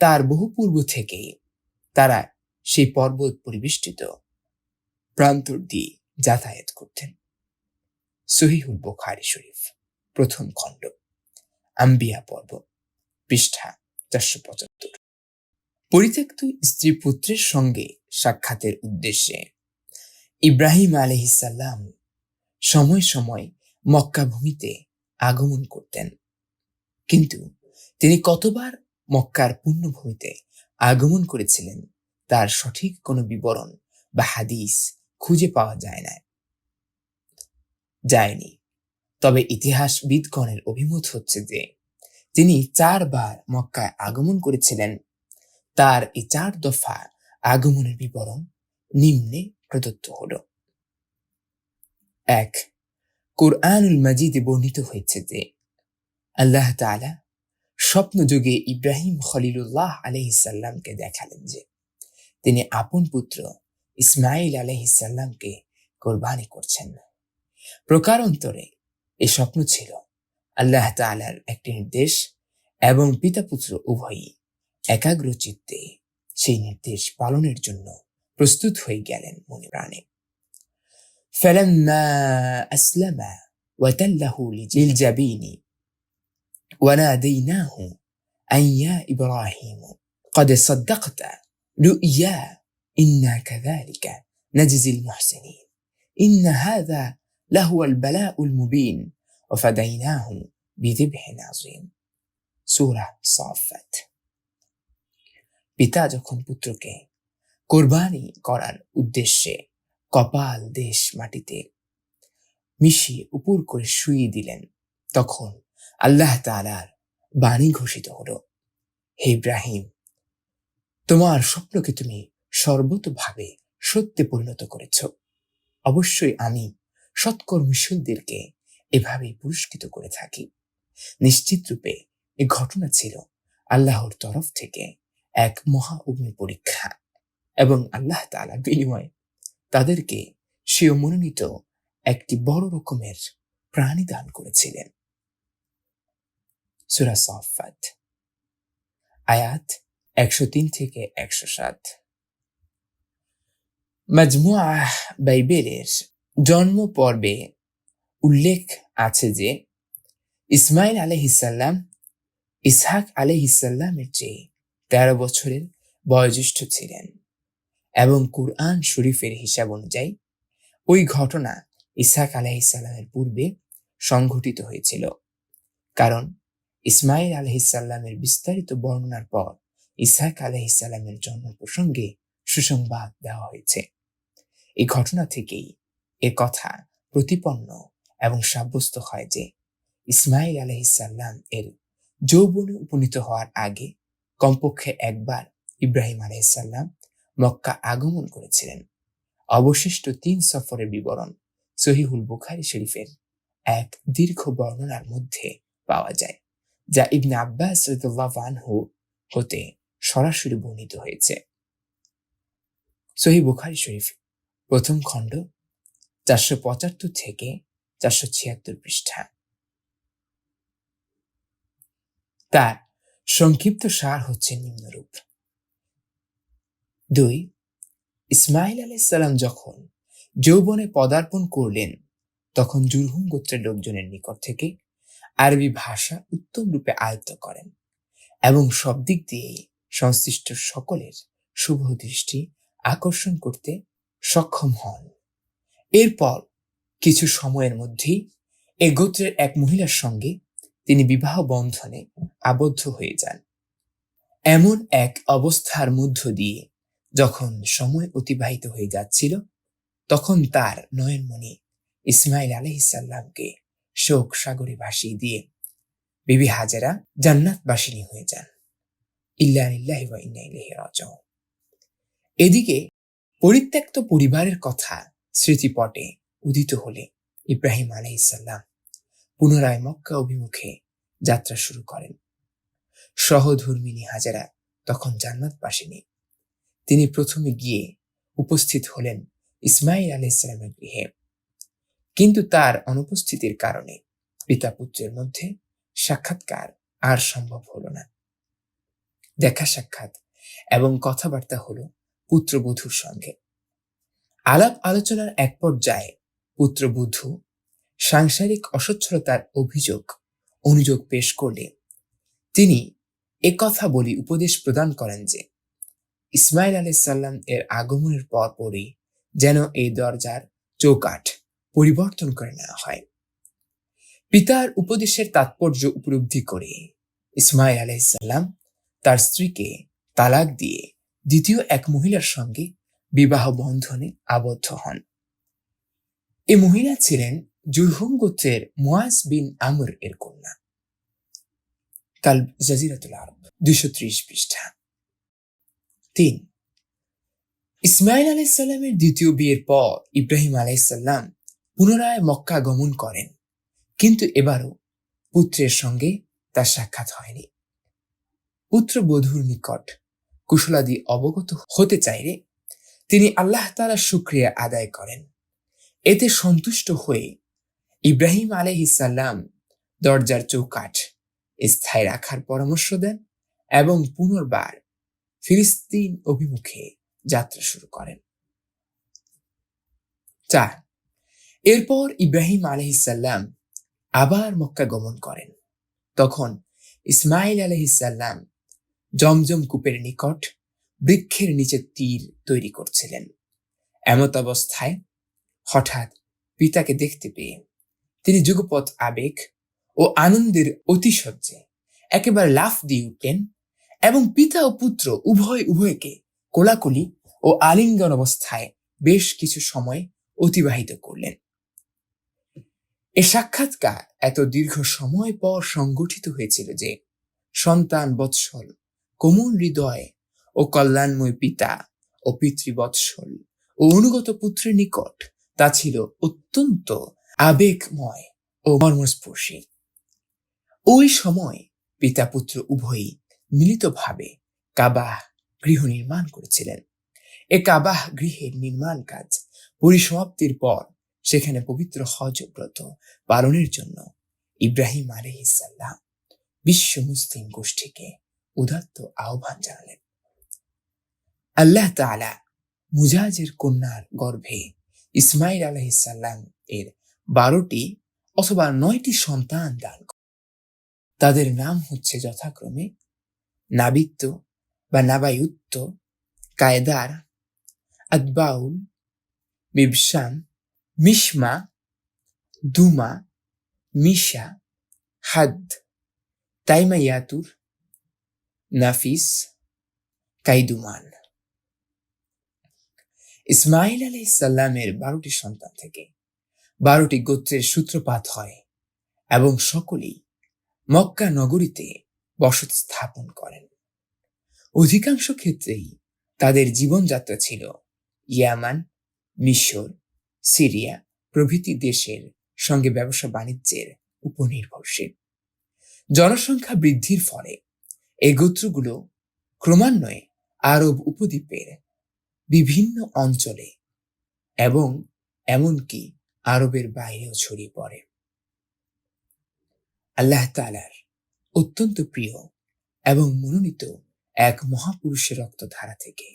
তার বহু পূর্ব থেকেই তারা সেই পর্বত পরিবেষ্টিত প্রান্তর দিয়ে যাতায়াত করতেন। সহিহুল বুখারী শরীফ প্রথম খণ্ড, আম্বিয়া পর্ব, পৃষ্ঠা 475। পরিত্যক্ত স্ত্রী পুত্রের সঙ্গে সাক্ষাতের উদ্দেশ্যে ইব্রাহিম আলাইহিসসালাম সময় সময় মক্কা ভূমিতে আগমন করতেন, কিন্তু তিনি কতবার মক্কার পুণ্যভূমিতে আগমন করেছিলেন তার সঠিক কোনো বিবরণ বা হাদিস খুঁজে পাওয়া যায়নি। তবে ইতিহাসবিদগণের অভিমত হচ্ছে যে তিনি 4 বার মক্কায় আগমন করেছিলেন। তার এই 4 দফা আগমনের বিবরণ নিম্নে প্রদত্ত হল। 1. কুরআনুল মাজিদে বর্ণিত হয়েছে যে আল্লাহ তাআলা স্বপ্নযোগে ইব্রাহিম খলিলুল্লাহ আলাইহিসসালামকে দেখালেন যে তিনি আপন পুত্র ইসমাইল আলাইহিসসালামকে কোরবানি করছেন। প্রকারান্তরে এই স্বপ্ন ছিল আল্লাহ তাআলার একটি নির্দেশ এবং পিতা পুত্র উভয়ই একাগ্র চিত্তে সেই নির্দেশ পালনের জন্য প্রস্তুত হয়ে গেলেন মনে প্রাণে। فلما أسلما وتله للجبين وناديناه أن يا إبراهيم قد صدقت رؤيا إنا كذلك نجزي المحسنين إن هذا لهو البلاء المبين وفديناه بذبح عظيم। সূরা সাফাত। পিতা যখন পুত্রকে কোরবানি করার উদ্দেশ্যে কপাল দেশ মাটিতে মিশিয়ে উপর করে শুইয়ে দিলেন, তখন আল্লাহ তাআলার বাণী ঘোষিত হলো, হে ইব্রাহিম, তোমার স্বপ্নকে তুমি সর্বতোভাবে সত্যে পরিণত করেছ। অবশ্যই আমি সৎকর্মশীলদেরকে এভাবেই পুরস্কৃত করে থাকি। নিশ্চিত রূপে এ ঘটনা ছিল আল্লাহর তরফ থেকে এক মহা অগ্নি পরীক্ষা, এবং আল্লাহ তাআলা বিনিময়ে তাদেরকে স্বীয় মনোনীত একটি বড় রকমের প্রাণী দান করেছিলেন। সূরা সাফফাত আয়াত 103 থেকে 107। মাজমুআহ বাইবেলের জন্ম পর্বে উল্লেখ আছে যে ইসমাইল আলাইহিসসালাম ইসহাক আলাইহিসসালামের চেয়ে 13 বছরের বয়োজ্যেষ্ঠ ছিলেন এবং কুরআন শরীফের হিসাব অনুযায়ী ওই ঘটনা ইসহাক আলাইহিসসালামের পূর্বে সংঘটিত হয়েছিল, কারণ ইসমাইল আলাইহিসসালামের বিস্তারিত বর্ণনার পর ইসহাক আলাইহিসসালামের জন্ম প্রসঙ্গে সুসংবাদ দেওয়া হয়েছে। এই ঘটনা থেকেই এ কথা প্রতিপন্ন এবং সাব্যস্ত হয় যে ইসমাইল আলাইহিসসালাম এর যৌবনে উপনীত হওয়ার আগে কমপক্ষে একবার ইব্রাহিম আলাইহিসসালাম মক্কা আগমন করেছিলেন। অবশিষ্ট 3 সফরের বিবরণ সহিহুল বুখারী শরীফের এক দীর্ঘ বর্ণনার মধ্যে পাওয়া যায়, যা ইবনে আব্বাস রাদিয়াল্লাহু আনহু হতে সরাসরি বর্ণিত হয়েছে। সহিহ বুখারী শরীফ প্রথম খণ্ড 475 থেকে 476 পৃষ্ঠা। তার সংক্ষিপ্ত সার হচ্ছে নিম্নরূপ। 2. ইসমাইল আলাইহিসসালাম যখন যৌবনে পদার্পণ করলেন তখন জুরহুম গোত্রের লোকজনের নিকট থেকে আরবি ভাষা উত্তম রূপে আয়ত্ত করেন এবং সব দিক দিয়ে সংশ্লিষ্ট সকলের শুভ দৃষ্টি আকর্ষণ করতে সক্ষম হন। এরপর কিছু সময়ের মধ্যেই এ গোত্রের এক মহিলার সঙ্গে তিনি বিবাহ বন্ধনে আবদ্ধ হয়ে যান। এমন এক অবস্থার মধ্য দিয়ে যখন সময় অতিবাহিত হয়ে যাচ্ছিল, তখন তার নয়নমণি ইসমাইল আলাইহিসসালামকে শোক সাগরে ভাসিয়ে দিয়ে বিবি হাজেরা জান্নাতবাসিনী হয়ে যান। ইল্লা লিল্লাহি ওয়া ইন্না ইলাইহি রাজিউন। এদিকে পরিত্যক্ত পরিবারের কথা স্মৃতিপটে উদিত হলে ইব্রাহিম আলাইহিসসালাম পুনরায় মক্কা অভিমুখে যাত্রা শুরু করেন। সহধর্মিণী হাজেরা তখন জান্নাতবাসিনী। তিনি প্রথমে গিয়ে উপস্থিত হলেন ইসমাইল আলাইহিসসালামের গৃহে, কিন্তু তার অনুপস্থিতির কারণে পিতা পুত্রের মধ্যে সাক্ষাৎকার আর সম্ভব হলো না। দেখা সাক্ষাৎ এবং কথাবার্তা হলো পুত্রবধূর সঙ্গে। আলাপ আলোচনার এক পর্যায়ে পুত্রবধূ সাংসারিক অসচ্ছলতার অনুযোগ পেশ করলে তিনি একথা বলে উপদেশ প্রদান করেন যে ইসমাইল আলাইহিসসালাম এর আগমনের পরপরই যেন এই দরজার চৌকাঠ পরিবর্তন করে নেওয়া হয়। পিতার উপদেশের তাৎপর্য উপলব্ধি করে ইসমাইল আলাইহিসসালাম তার স্ত্রীকে তালাক দিয়ে দ্বিতীয় এক মহিলার সঙ্গে বিবাহ বন্ধনে আবদ্ধ হন। এই মহিলা ছিলেন জুরহুম গোত্রের মুআজ বিন আমর এর কন্যা। কাল জাজিরাতুল আরব 230 পৃষ্ঠা। 3. ইসমাইল আলাইহিসসালামের দ্বিতীয় বিয়ের পর ইব্রাহিম আলাইহিসসালাম পুনরায় মক্কা গমন করেন, কিন্তু এবারও পুত্রের সঙ্গে তার সাক্ষাৎ হয়নি। পুত্রবধূর নিকট কুশলাদি অবগত হতে চাইলে তিনি আল্লাহ তাআলার শুকরিয়া আদায় করেন। এতে সন্তুষ্ট হয়ে ইব্রাহিম আলাইহিসসালাম দরজার চৌকাঠ স্থায়ী রাখার পরামর্শ দেন এবং পুনর্বার ফিলিস্তিন অভিমুখে যাত্রা শুরু করেন। 4. এরপর ইব্রাহিম আলাইহিসসালাম আবার মক্কা গমন করেন। তখন ইসমাইল আলাইহিসসালাম জমজম কূপের নিকট বৃক্ষের নিচে তীর তৈরি করছিলেন। এমত অবস্থায় হঠাৎ পিতাকে দেখতে পেয়ে তিনি যুগপৎ আবেগ ও আনন্দের অতিশয্যে একেবারে লাফ দিয়ে উঠলেন এবং পিতা ও পুত্র উভয়কে কোলাকুলি ও আলিঙ্গন অবস্থায় বেশ কিছু সময় অতিবাহিত করলেন। এ সাক্ষাৎকার এত দীর্ঘ সময় পর সংগঠিত হয়েছিল যে সন্তান বৎসল কোমল হৃদয় ও কল্যাণময় পিতা ও পিতৃবৎসল ও অনুগত পুত্রের নিকট তা ছিল অত্যন্ত আবেগময় ও মর্মস্পর্শী। ওই সময় পিতা পুত্র উভয়ই মিলিতভাবে কাবাহ গৃহ নির্মাণ করেছিলেন। এ কাবাহ গৃহের নির্মাণ কাজ পরিসমাপ্তির পর সেখানে পবিত্র হজ ব্রত পালনের জন্য ইব্রাহিম আলাইহিসসালাম বিশ্ব মুসলিম গোষ্ঠীকে উদাত্ত আহ্বান জানালেন। আল্লাহ তাআলা মুজাহিজের কন্যার গর্ভে ইসমাইল আলাইহিসসালাম এর 12টি অথবা 9টি সন্তান দান করেন। তাদের নাম হচ্ছে যথাক্রমে নাবিত্য বা নাবায়ুত্ত, কায়দার, আদবাউল, মিবসাম, মিশমা, দুমা, মিশা, হাদ, তাইমায়াতুর, নাফিস, কাইদুমান। ইসমাইল আলাইহিসসালামের 12টি সন্তান থেকে 12টি গোত্রের সূত্রপাত হয় এবং সকলেই মক্কা নগরীতে বসতি স্থাপন করেন। অধিকাংশ ক্ষেত্রেই তাদের জীবনযাত্রা ছিল ইয়ামান, মিশর, সিরিয়া প্রভৃতি দেশের সঙ্গে ব্যবসা বাণিজ্যের উপর নির্ভরশীল। জনসংখ্যা বৃদ্ধির ফলে এই গোত্রগুলো ক্রমান্বয়ে আরব উপদ্বীপের বিভিন্ন অঞ্চলে এবং এমনকি আরবের বাইরেও ছড়িয়ে পড়ে। আল্লাহ তাআলার অত্যন্ত প্রিয় এবং মনোনীত এক মহাপুরুষের রক্তধারা থেকে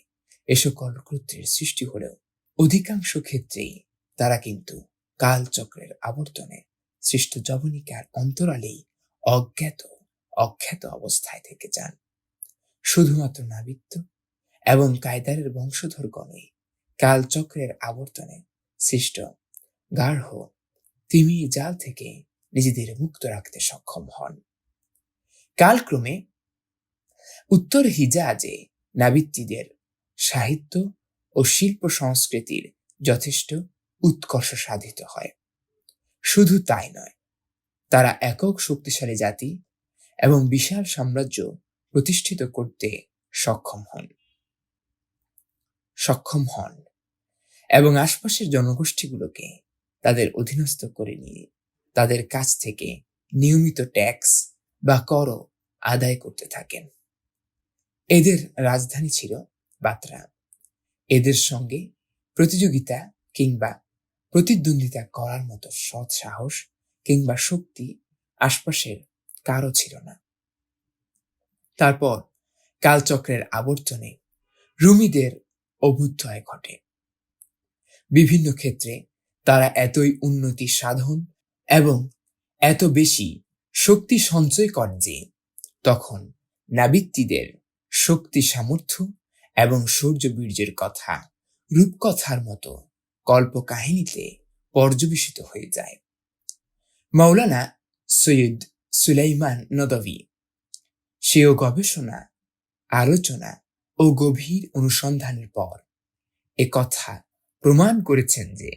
এ সকল গোত্রের সৃষ্টি হলেও অধিকাংশ ক্ষেত্রেই তারা কিন্তু কালচক্রের আবর্তনে সৃষ্ট যবনিকার অন্তরালেই অজ্ঞাত অবস্থায় থেকে যান। শুধুমাত্র নাবিত্য এবং কায়দারের বংশধরগণই কালচক্রের আবর্তনে সৃষ্ট গাঢ় তিমি জাল থেকে নিজেদের মুক্ত রাখতে সক্ষম হন। কালক্রমে উত্তর হিজাজে নাবিত্তীদের সাহিত্য ও শিল্প সংস্কৃতির যথেষ্ট উৎকর্ষ সাধিত হয়। শুধু তাই নয়, তারা একক শক্তিশালী জাতি এবং বিশাল সাম্রাজ্য প্রতিষ্ঠিত করতে সক্ষম হন এবং আশপাশের জনগোষ্ঠীগুলোকে তাদের অধীনস্থ করে নিয়ে তাদের কাছ থেকে নিয়মিত ট্যাক্স বা কর আদায় করতে থাকেন। এদের রাজধানী ছিল বাতরা। এদের সঙ্গে প্রতিযোগিতা কিংবা প্রতিদ্বন্দ্বিতা করার মতো সৎ সাহস কিংবা শক্তি আশপাশের কারো ছিল না। তারপর কালচক্রের আবর্তনে রুমিদের অভ্যুদয় ঘটে। বিভিন্ন ক্ষেত্রে তারা এতই উন্নতি সাধন এবং এত বেশি শক্তি সঞ্চয় করে যে তখন নাবিত্তীদের শক্তি সামর্থ্য এবং শৌর্যবীর্যের কথা রূপকথার মতো কল্পকাহিনীতে পর্যবেসিত হয়ে যায়। মাওলানা সৈয়দ সুলাইমান নদভী সেও গবেষণা, আলোচনা ও গভীর অনুসন্ধানের পর এ কথা প্রমাণ করেছেন যে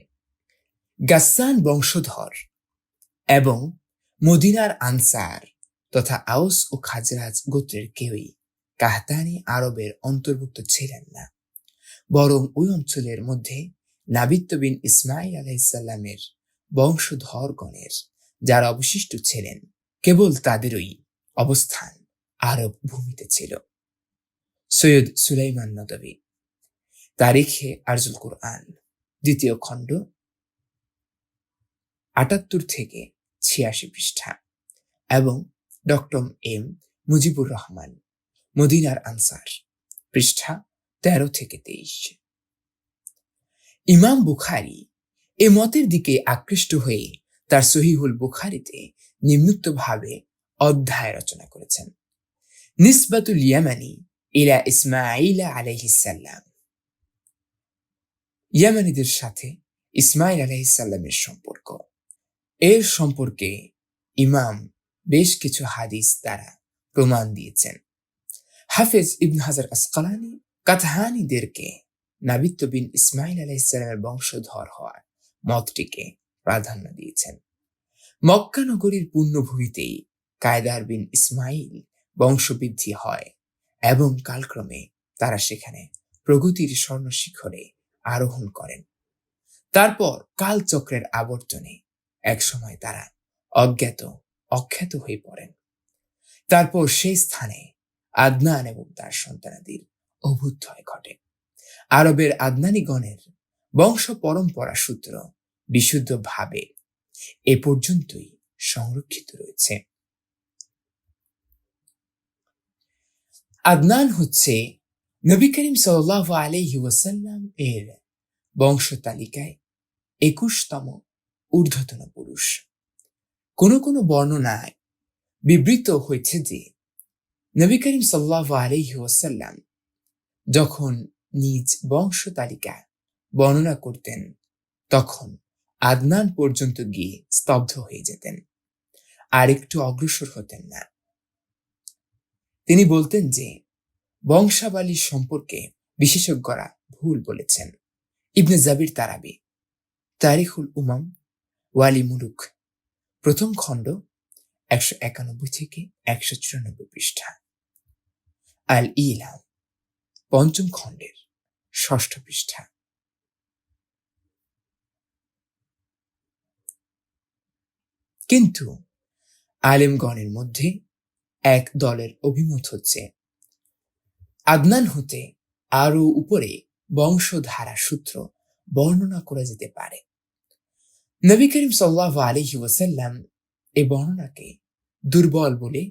গাসসান বংশধর এবং মদিনার আনসার তথা আউস ও খাজরাজ গোত্রের কেউই কাহতানি আরবের অন্তর্ভুক্ত ছিলেন না, বরং ওই অঞ্চলের মধ্যে নাবিত্য বিন ইসমাইল আলাইহিসসালামের বংশধরগণের যারা অবশিষ্ট ছিলেন কেবল তাদেরই অবস্থান আরব ভূমিতে ছিল। সৈয়দ সুলাইমান নদভী, তারিখে আরজুল কুরআন, 2য় খণ্ড, 78 থেকে 86 পৃষ্ঠা, এবং ডক্টর এম মুজিবুর রহমান, মদিনার আনসার, পৃষ্ঠা 13 থেকে 23। ইমাম বুখারী এ মতের দিকে আকৃষ্ট হয়ে তার সহিহুল বুখারীতে নিম্নোক্তভাবে অধ্যায় রচনা করেছেন: নিসবাতুল ইয়ামানি ইলা ইসমাঈল আলাইহিস সালাম। ইয়ামানীদের সাথে ইসমাঈল আলাইহিস সালামের সম্পর্ক। এর সম্পর্কে ইমাম বেশ কিছু হাদিস দ্বারা প্রমাণ দিয়েছেন। হাফেজ ইবনে হাজার আসকালানি কাতহানীদেরকে নাবিত্য বিন ইসমাইল আলাইহিস সালামের বংশধর হওয়ার মতটিকে প্রাধান্য দিয়েছেন। মক্কা নগরীর পুণ্যভূমিতেই কায়দার বিন ইসমাইল বংশবৃদ্ধি হয় এবং কালক্রমে তারা সেখানে প্রগতির স্বর্ণ শিখরে আরোহণ করেন। তারপর কালচক্রের আবর্তনে একসময় তারা অখ্যাত হয়ে পড়েন। তারপর সেই স্থানে আদনান এবং তার সন্তানাদির অভ্যুদয় ঘটে। আরবের আদনানীগণের বংশ পরম্পরা সূত্র বিশুদ্ধভাবে এ পর্যন্তই সংরক্ষিত রয়েছে। আদনান হচ্ছে নবী করিম সাল্লাল্লাহু আলাইহি ওয়াসাল্লাম এর বংশ তালিকায় 21তম ঊর্ধ্বতন পুরুষ। কোন কোন বর্ণনায় বিবৃত হয়েছে যে নবী করিম সাল্লাল্লাহু আলাইহি ওয়াসাল্লাম যখন নিজ বংশ তালিকা বর্ণনা করতেন তখন আদনান পর্যন্ত গিয়ে স্তব্ধ হয়ে যেতেন, আর একটু অগ্রসর হতেন না। তিনি বলতেন যে বংশাবলী সম্পর্কে বিশেষজ্ঞরা ভুল বলেছেন। ইবনে জাবির তারাবি, তারিখুল উমাম ওয়ালি মুলুক, প্রথম খণ্ড 191 থেকে 194 পৃষ্ঠা, আল ইলাম পঞ্চম খণ্ডের 6ষ্ঠ পৃষ্ঠা। কিন্তু আলেমগণের মধ্যে এক দলের অভিমত হচ্ছে আদনান হতে আরো উপরে বংশধারা সূত্র বর্ণনা করা যেতে পারে। নবী করিম সাল্লাল্লাহু আলাইহি ওয়াসাল্লাম এই বর্ণনাকে দুর্বল বলে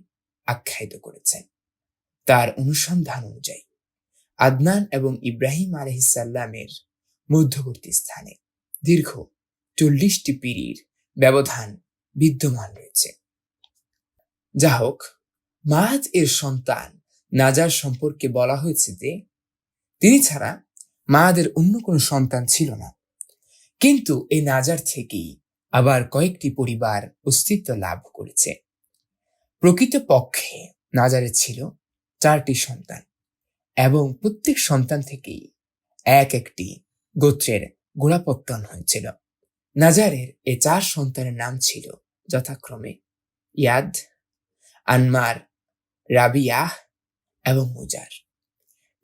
আখ্যায়িত করেছেন। তার অনুসন্ধান অনুযায়ী আদনান এবং ইব্রাহিম আলাইহিস সালামের মধ্যবর্তী স্থানে দীর্ঘ 40টি পিঁড়ির ব্যবধান বিদ্যমান রয়েছে। যা হোক, মাহাজ এর সন্তান নাজার সম্পর্কে বলা হয়েছে যে তিনি ছাড়া মাহাদের অন্য কোনো সন্তান ছিল না, কিন্তু এই নাজার থেকেই আবার কয়েকটি পরিবার অস্তিত্ব লাভ করেছে। প্রকৃতপক্ষে নাজারের ছিল 4টি সন্তান এবং প্রত্যেক সন্তান থেকেই এক একটি গোত্রের গোড়াপত্তন হয়েছিল। নাজারের এই 4 সন্তানের নাম ছিল যথাক্রমে ইয়াদ, আনমার, রাবিয়াহ এবং মুজার।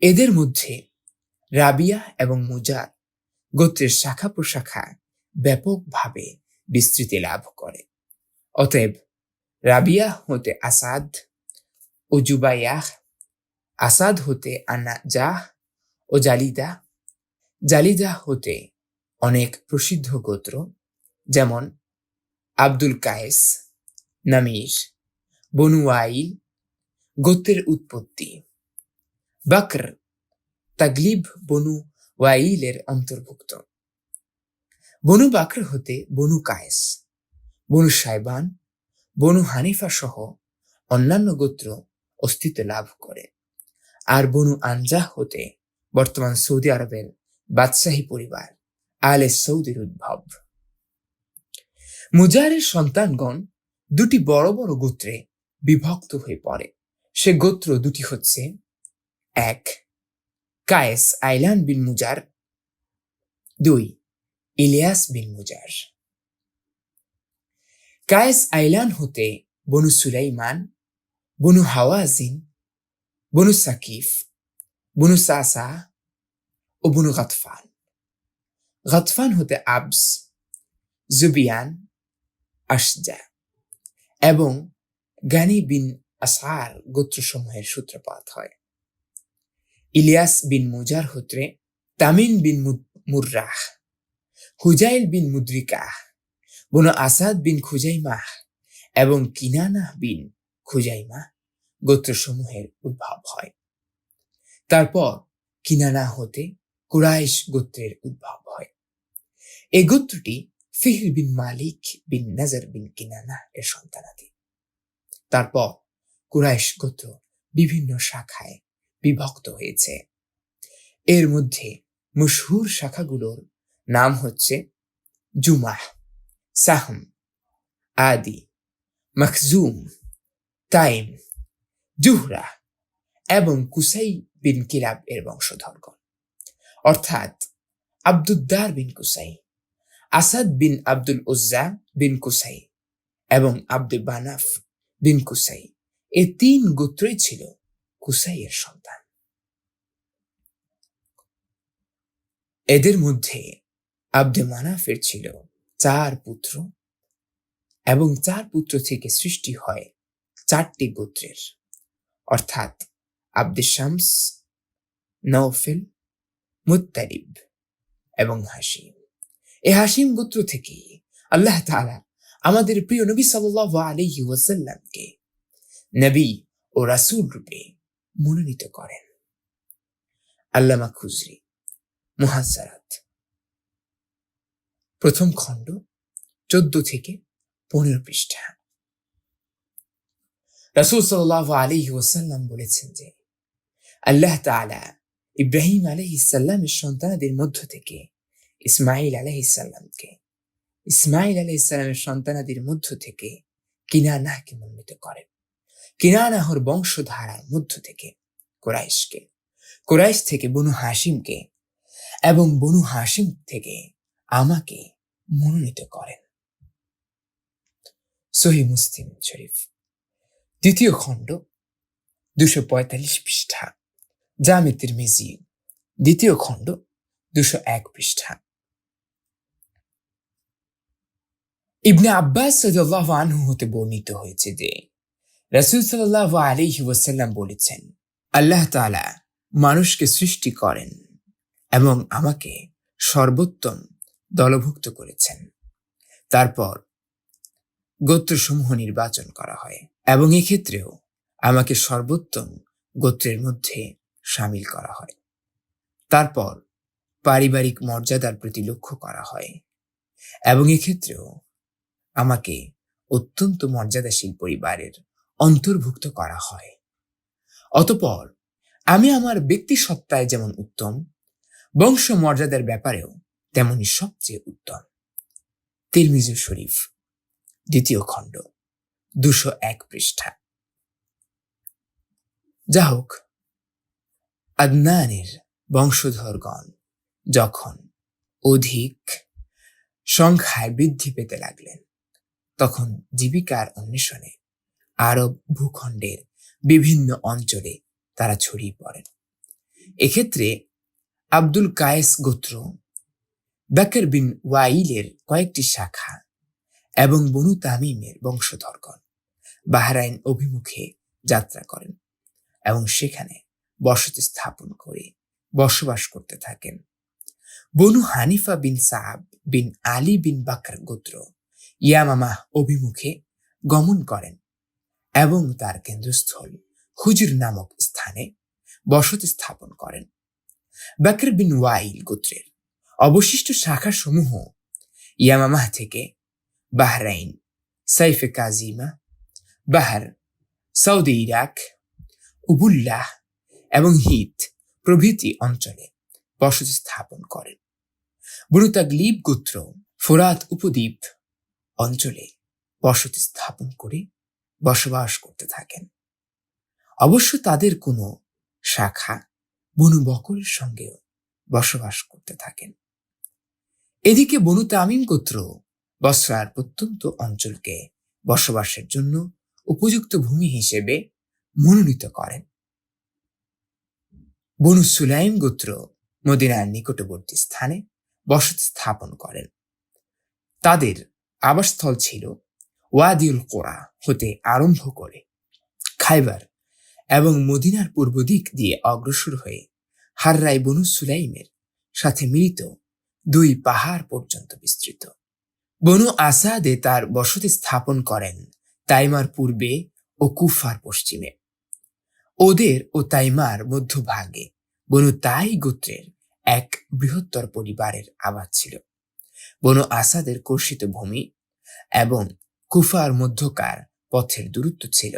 এদের মধ্যে রাবিয়াহ এবং মুজার গোত্রের শাখা প্রশাখা ব্যাপকভাবে বিস্তৃতি লাভ করে। অতএব রাবিয়াহ হতে আসাদ ও জুবাইয়াহ, আসাদ হতে আনাজাহ ও জালিদা, জালিদা হতে অনেক প্রসিদ্ধ গোত্র যেমন আব্দুল কায়েস, নামির, বনু ওয়াইল গোত্রের উৎপত্তি। বকর তাগলিব বনু ওয়াইলের অন্তর্ভুক্ত। বনু বকর হতে বনু কায়েস, বনু সাইবান, বনু হানিফা সহ অন্যান্য গোত্র অস্তিত্ব লাভ করে। আর বনু আনজাহ হতে বর্তমান সৌদি আরবের বাদশাহী পরিবার আলে সৌদির উদ্ভব। মুজারের সন্তানগণ 2টি বড় বড় গোত্রে বিভক্ত হয়ে পড়ে। সে গোত্র 2টি হচ্ছে 1 কায়েস আইলান বিন মুজার, 2 ইলিয়াস বিন মুজার। কায়েস আইলান হতে বনু সুলাইমান, বনু হাওয়াজিন, বনু সাকিফ, বনু সাসা ও বনু গাতফান। গাতফান হতে আবস, জুবিয়ান, আশজা এবং গানি বিন আসার গোত্রসমূহের সূত্রপাত হয়। ইলিয়াস বিন মুজার হতে তামিন বিন মুররাহ, হুজাইল বিন মুদ্রিকাহ, বনু আসাদ বিন খুজাইমাহ এবং কিনানাহ বিন খুজাইমাহ গোত্রসমূহের উদ্ভব হয়। তারপর কিনানা হতে কুরাইশ গোত্রের উদ্ভব হয়। এই গোত্রটি ফিহর বিন মালিক বিন নজর বিন কিনানা এর সন্তানাদি। তারপর কুরাইশ গোত্র বিভিন্ন শাখায় বিভক্ত হয়েছে। এর মধ্যে মশহুর শাখাগুলোর নাম হচ্ছে জুমাহ, সাহম, আদি, মখজুম, তাইম, জুহরা এবং কুসাই বিন কিলাব এর বংশধরগণ, অর্থাৎ আব্দুদ্দার বিন কুসাই, আসাদ বিন আব্দুল উজ্জা বিন কুসাই এবং আব্দুল বানাফ বিন কুসাই। এই 3 গোত্রই ছিল কুসাইয়ের সন্তান। এদের মধ্যে আব্দে মানাফের ছিল 4 পুত্র এবং 4 পুত্র থেকে সৃষ্টি হয় 4টি গোত্রের, অর্থাৎ আব্দে শামস, নওফেল, মুত্তালিব এবং হাসিম। এই হাসিম গোত্র থেকে আল্লাহ তাআলা আমাদের প্রিয় নবী সাল্লাল্লাহু আলাইহি ওয়াসাল্লামকে নবী ও রাসূল রূপে মনোনীত করেন। আল্লামা খুজরি, মুহাজ্জারাত, প্রথম খণ্ড, 14 থেকে 15 পৃষ্ঠা। রাসূল সাল্লাল্লাহু আলাইহি ওয়াসাল্লাম বলেছেন যে আল্লাহ তাআলা ইব্রাহিম আলাইহিস সালামের সন্তানদের মধ্য থেকে ইসমাঈল আলাইহিস সালামকে, ইসমাঈল আলাইহিস সালামের সন্তানাদের মধ্য থেকে কিনানাহকে মনোনীত করেন। কিনানাহর বংশধারার মধ্য থেকে কুরাইশকে, কুরাইশ থেকে বনু হাশিমকে এবং বনু হাশিম থেকে আমাকে মনোনীত করেন। সহিহ মুসলিম শরীফ, দ্বিতীয় খণ্ড, 245 পৃষ্ঠা। জামে তিরমিজি, দ্বিতীয় খণ্ড, 201 পৃষ্ঠা। ইবনে আব্বাস রাদিয়াল্লাহু আনহু হতে বর্ণিত হয়েছে যে রাসূল সাল্লাল্লাহু আলাইহি ওয়াসাল্লাম বলেছেন, আল্লাহ তাআলা মানুষকে সৃষ্টি করেন এবং আমাকে সর্বোত্তম দলভুক্ত করেছেন। তারপর গোত্রসমূহ নির্বাচন করা হয় এবং এক্ষেত্রেও আমাকে সর্বোত্তম গোত্রের মধ্যে শামিল করা হয়। তারপর পারিবারিক মর্যাদার প্রতি লক্ষ্য করা হয় এবং এক্ষেত্রেও আমাকে অত্যন্ত মর্যাদাশীল পরিবারের অন্তর্ভুক্ত করা হয়। অতঃপর আমি আমার ব্যক্তি সত্তায় যেমন উত্তম, বংশ মর্যাদার ব্যাপারেও তেমনি সবচেয়ে উত্তম। তিরমিজি শরীফ, দ্বিতীয় খণ্ড, 201 পৃষ্ঠা। যা হোক, আদনানের বংশধরগণ যখন অধিক সংখ্যায় বৃদ্ধি পেতে লাগলেন, তখন জীবিকার অন্বেষণে আরব ভূখণ্ডের বিভিন্ন অঞ্চলে তারা ছড়িয়ে পড়েন। এক্ষেত্রে আব্দুল কায়েস গোত্র, বাকর বিন ওয়াইলের কয়েকটি শাখা এবং বনু তামিমের বংশধরগণ বাহরাইন অভিমুখে যাত্রা করেন এবং সেখানে বসতি স্থাপন করে বসবাস করতে থাকেন। বনু হানিফা বিন সাব বিন আলী বিন বাকর গোত্র ইয়ামামাহ অভিমুখে গমন করেন এবং তার কেন্দ্রস্থল হুজুর নামক স্থানে বসতি স্থাপন করেন। বাকর বিন ওয়াইল গোত্রের অবশিষ্ট শাখা সমূহ ইয়ামামাহ থেকে বাহরাইন, সাইফে কাজিমা, বাহার, সৌদি ইরাক, উবুল্লাহ এবং হিত প্রভৃতি অঞ্চলে বসতি স্থাপন করেন। বনু তাগলিব গোত্র ফোরাত উপদ্বীপ অঞ্চলে বসতি স্থাপন করে বসবাস করতে থাকেন। অবশ্য তাদের কোনো শাখা বনু বকরের সঙ্গেও বসবাস করতে থাকেন। এদিকে বনু তামিম গোত্র বসরার প্রত্যন্ত অঞ্চলকে বসবাসের জন্য উপযুক্ত ভূমি হিসেবে মনোনীত করেন। বনু সুলাইম গোত্র মদিনার নিকটবর্তী স্থানে বসতি স্থাপন করেন। তাদের আবাসস্থল ছিল ওয়াদিউল কোরা হতে আরম্ভ করে খাইবার এবং মদিনার পূর্ব দিক দিয়ে অগ্রসর হয়ে হাররাই বনু সুলাইমের সাথে মিলিত 2 পাহাড় পর্যন্ত বিস্তৃত। বনু আসাদে তার বসতি স্থাপন করেন তাইমার পূর্বে ও কুফার পশ্চিমে। ওদের ও তাইমার মধ্যভাগে বনু তাই গোত্রের এক বৃহত্তর পরিবারের আবাদ ছিল। বনু আসাদের কর্ষিত ভূমি এবং কুফার মধ্যকার পথের দূরত্ব ছিল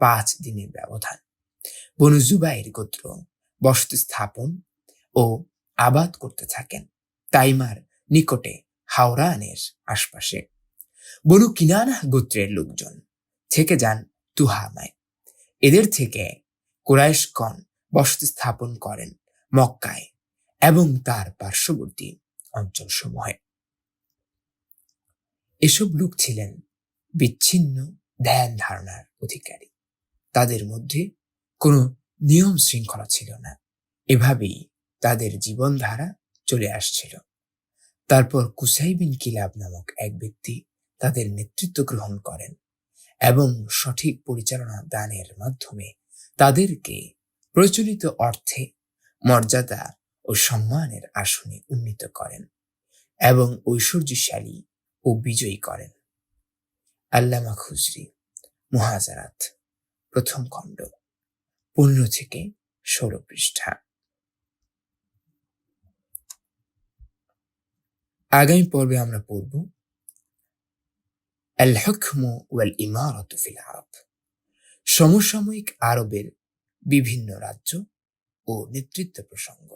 5 দিনের ব্যবধান। বনু জুবাইর গোত্র বসতি স্থাপন ও আবাদ করতে থাকেন তাইমার নিকটে হাওরানের আশপাশে। বনু কিনানাহ গোত্রের লোকজন থেকে যান তুহামায়। এদের থেকে কুরাইশগণ বসতি স্থাপন করেন মক্কায় এবং তার পার্শ্ববর্তী অঞ্চলসমূহে। এসব লোক ছিলেন বিচ্ছিন্ন ধ্যান ধারণার অধিকারী। তাদের মধ্যে কোনো নিয়ম শৃঙ্খলা ছিল না। এভাবেই তাদের জীবনধারা চলে আসছিল। তারপর কুসাই বিন কিলাব নামক এক ব্যক্তি তাদের নেতৃত্ব গ্রহণ করেন এবং সঠিক পরিচালনা দানের মাধ্যমে তাদেরকে প্রচলিত অর্থে মর্যাদা ও সম্মানের আসনে উন্নীত করেন এবং ঐশ্বর্যশালী ও বিজয়ী করেন। আল্লামা খুজরি, মুহাজারাত, প্রথম খণ্ড, 15 থেকে 16 পৃষ্ঠা। আগামী পর্বে আমরা পড়ব আল হুকমু ওয়াল ইমারাতু ফিল আরব, সমসাময়িক আরবের বিভিন্ন রাজ্য ও নেতৃত্ব প্রসঙ্গ।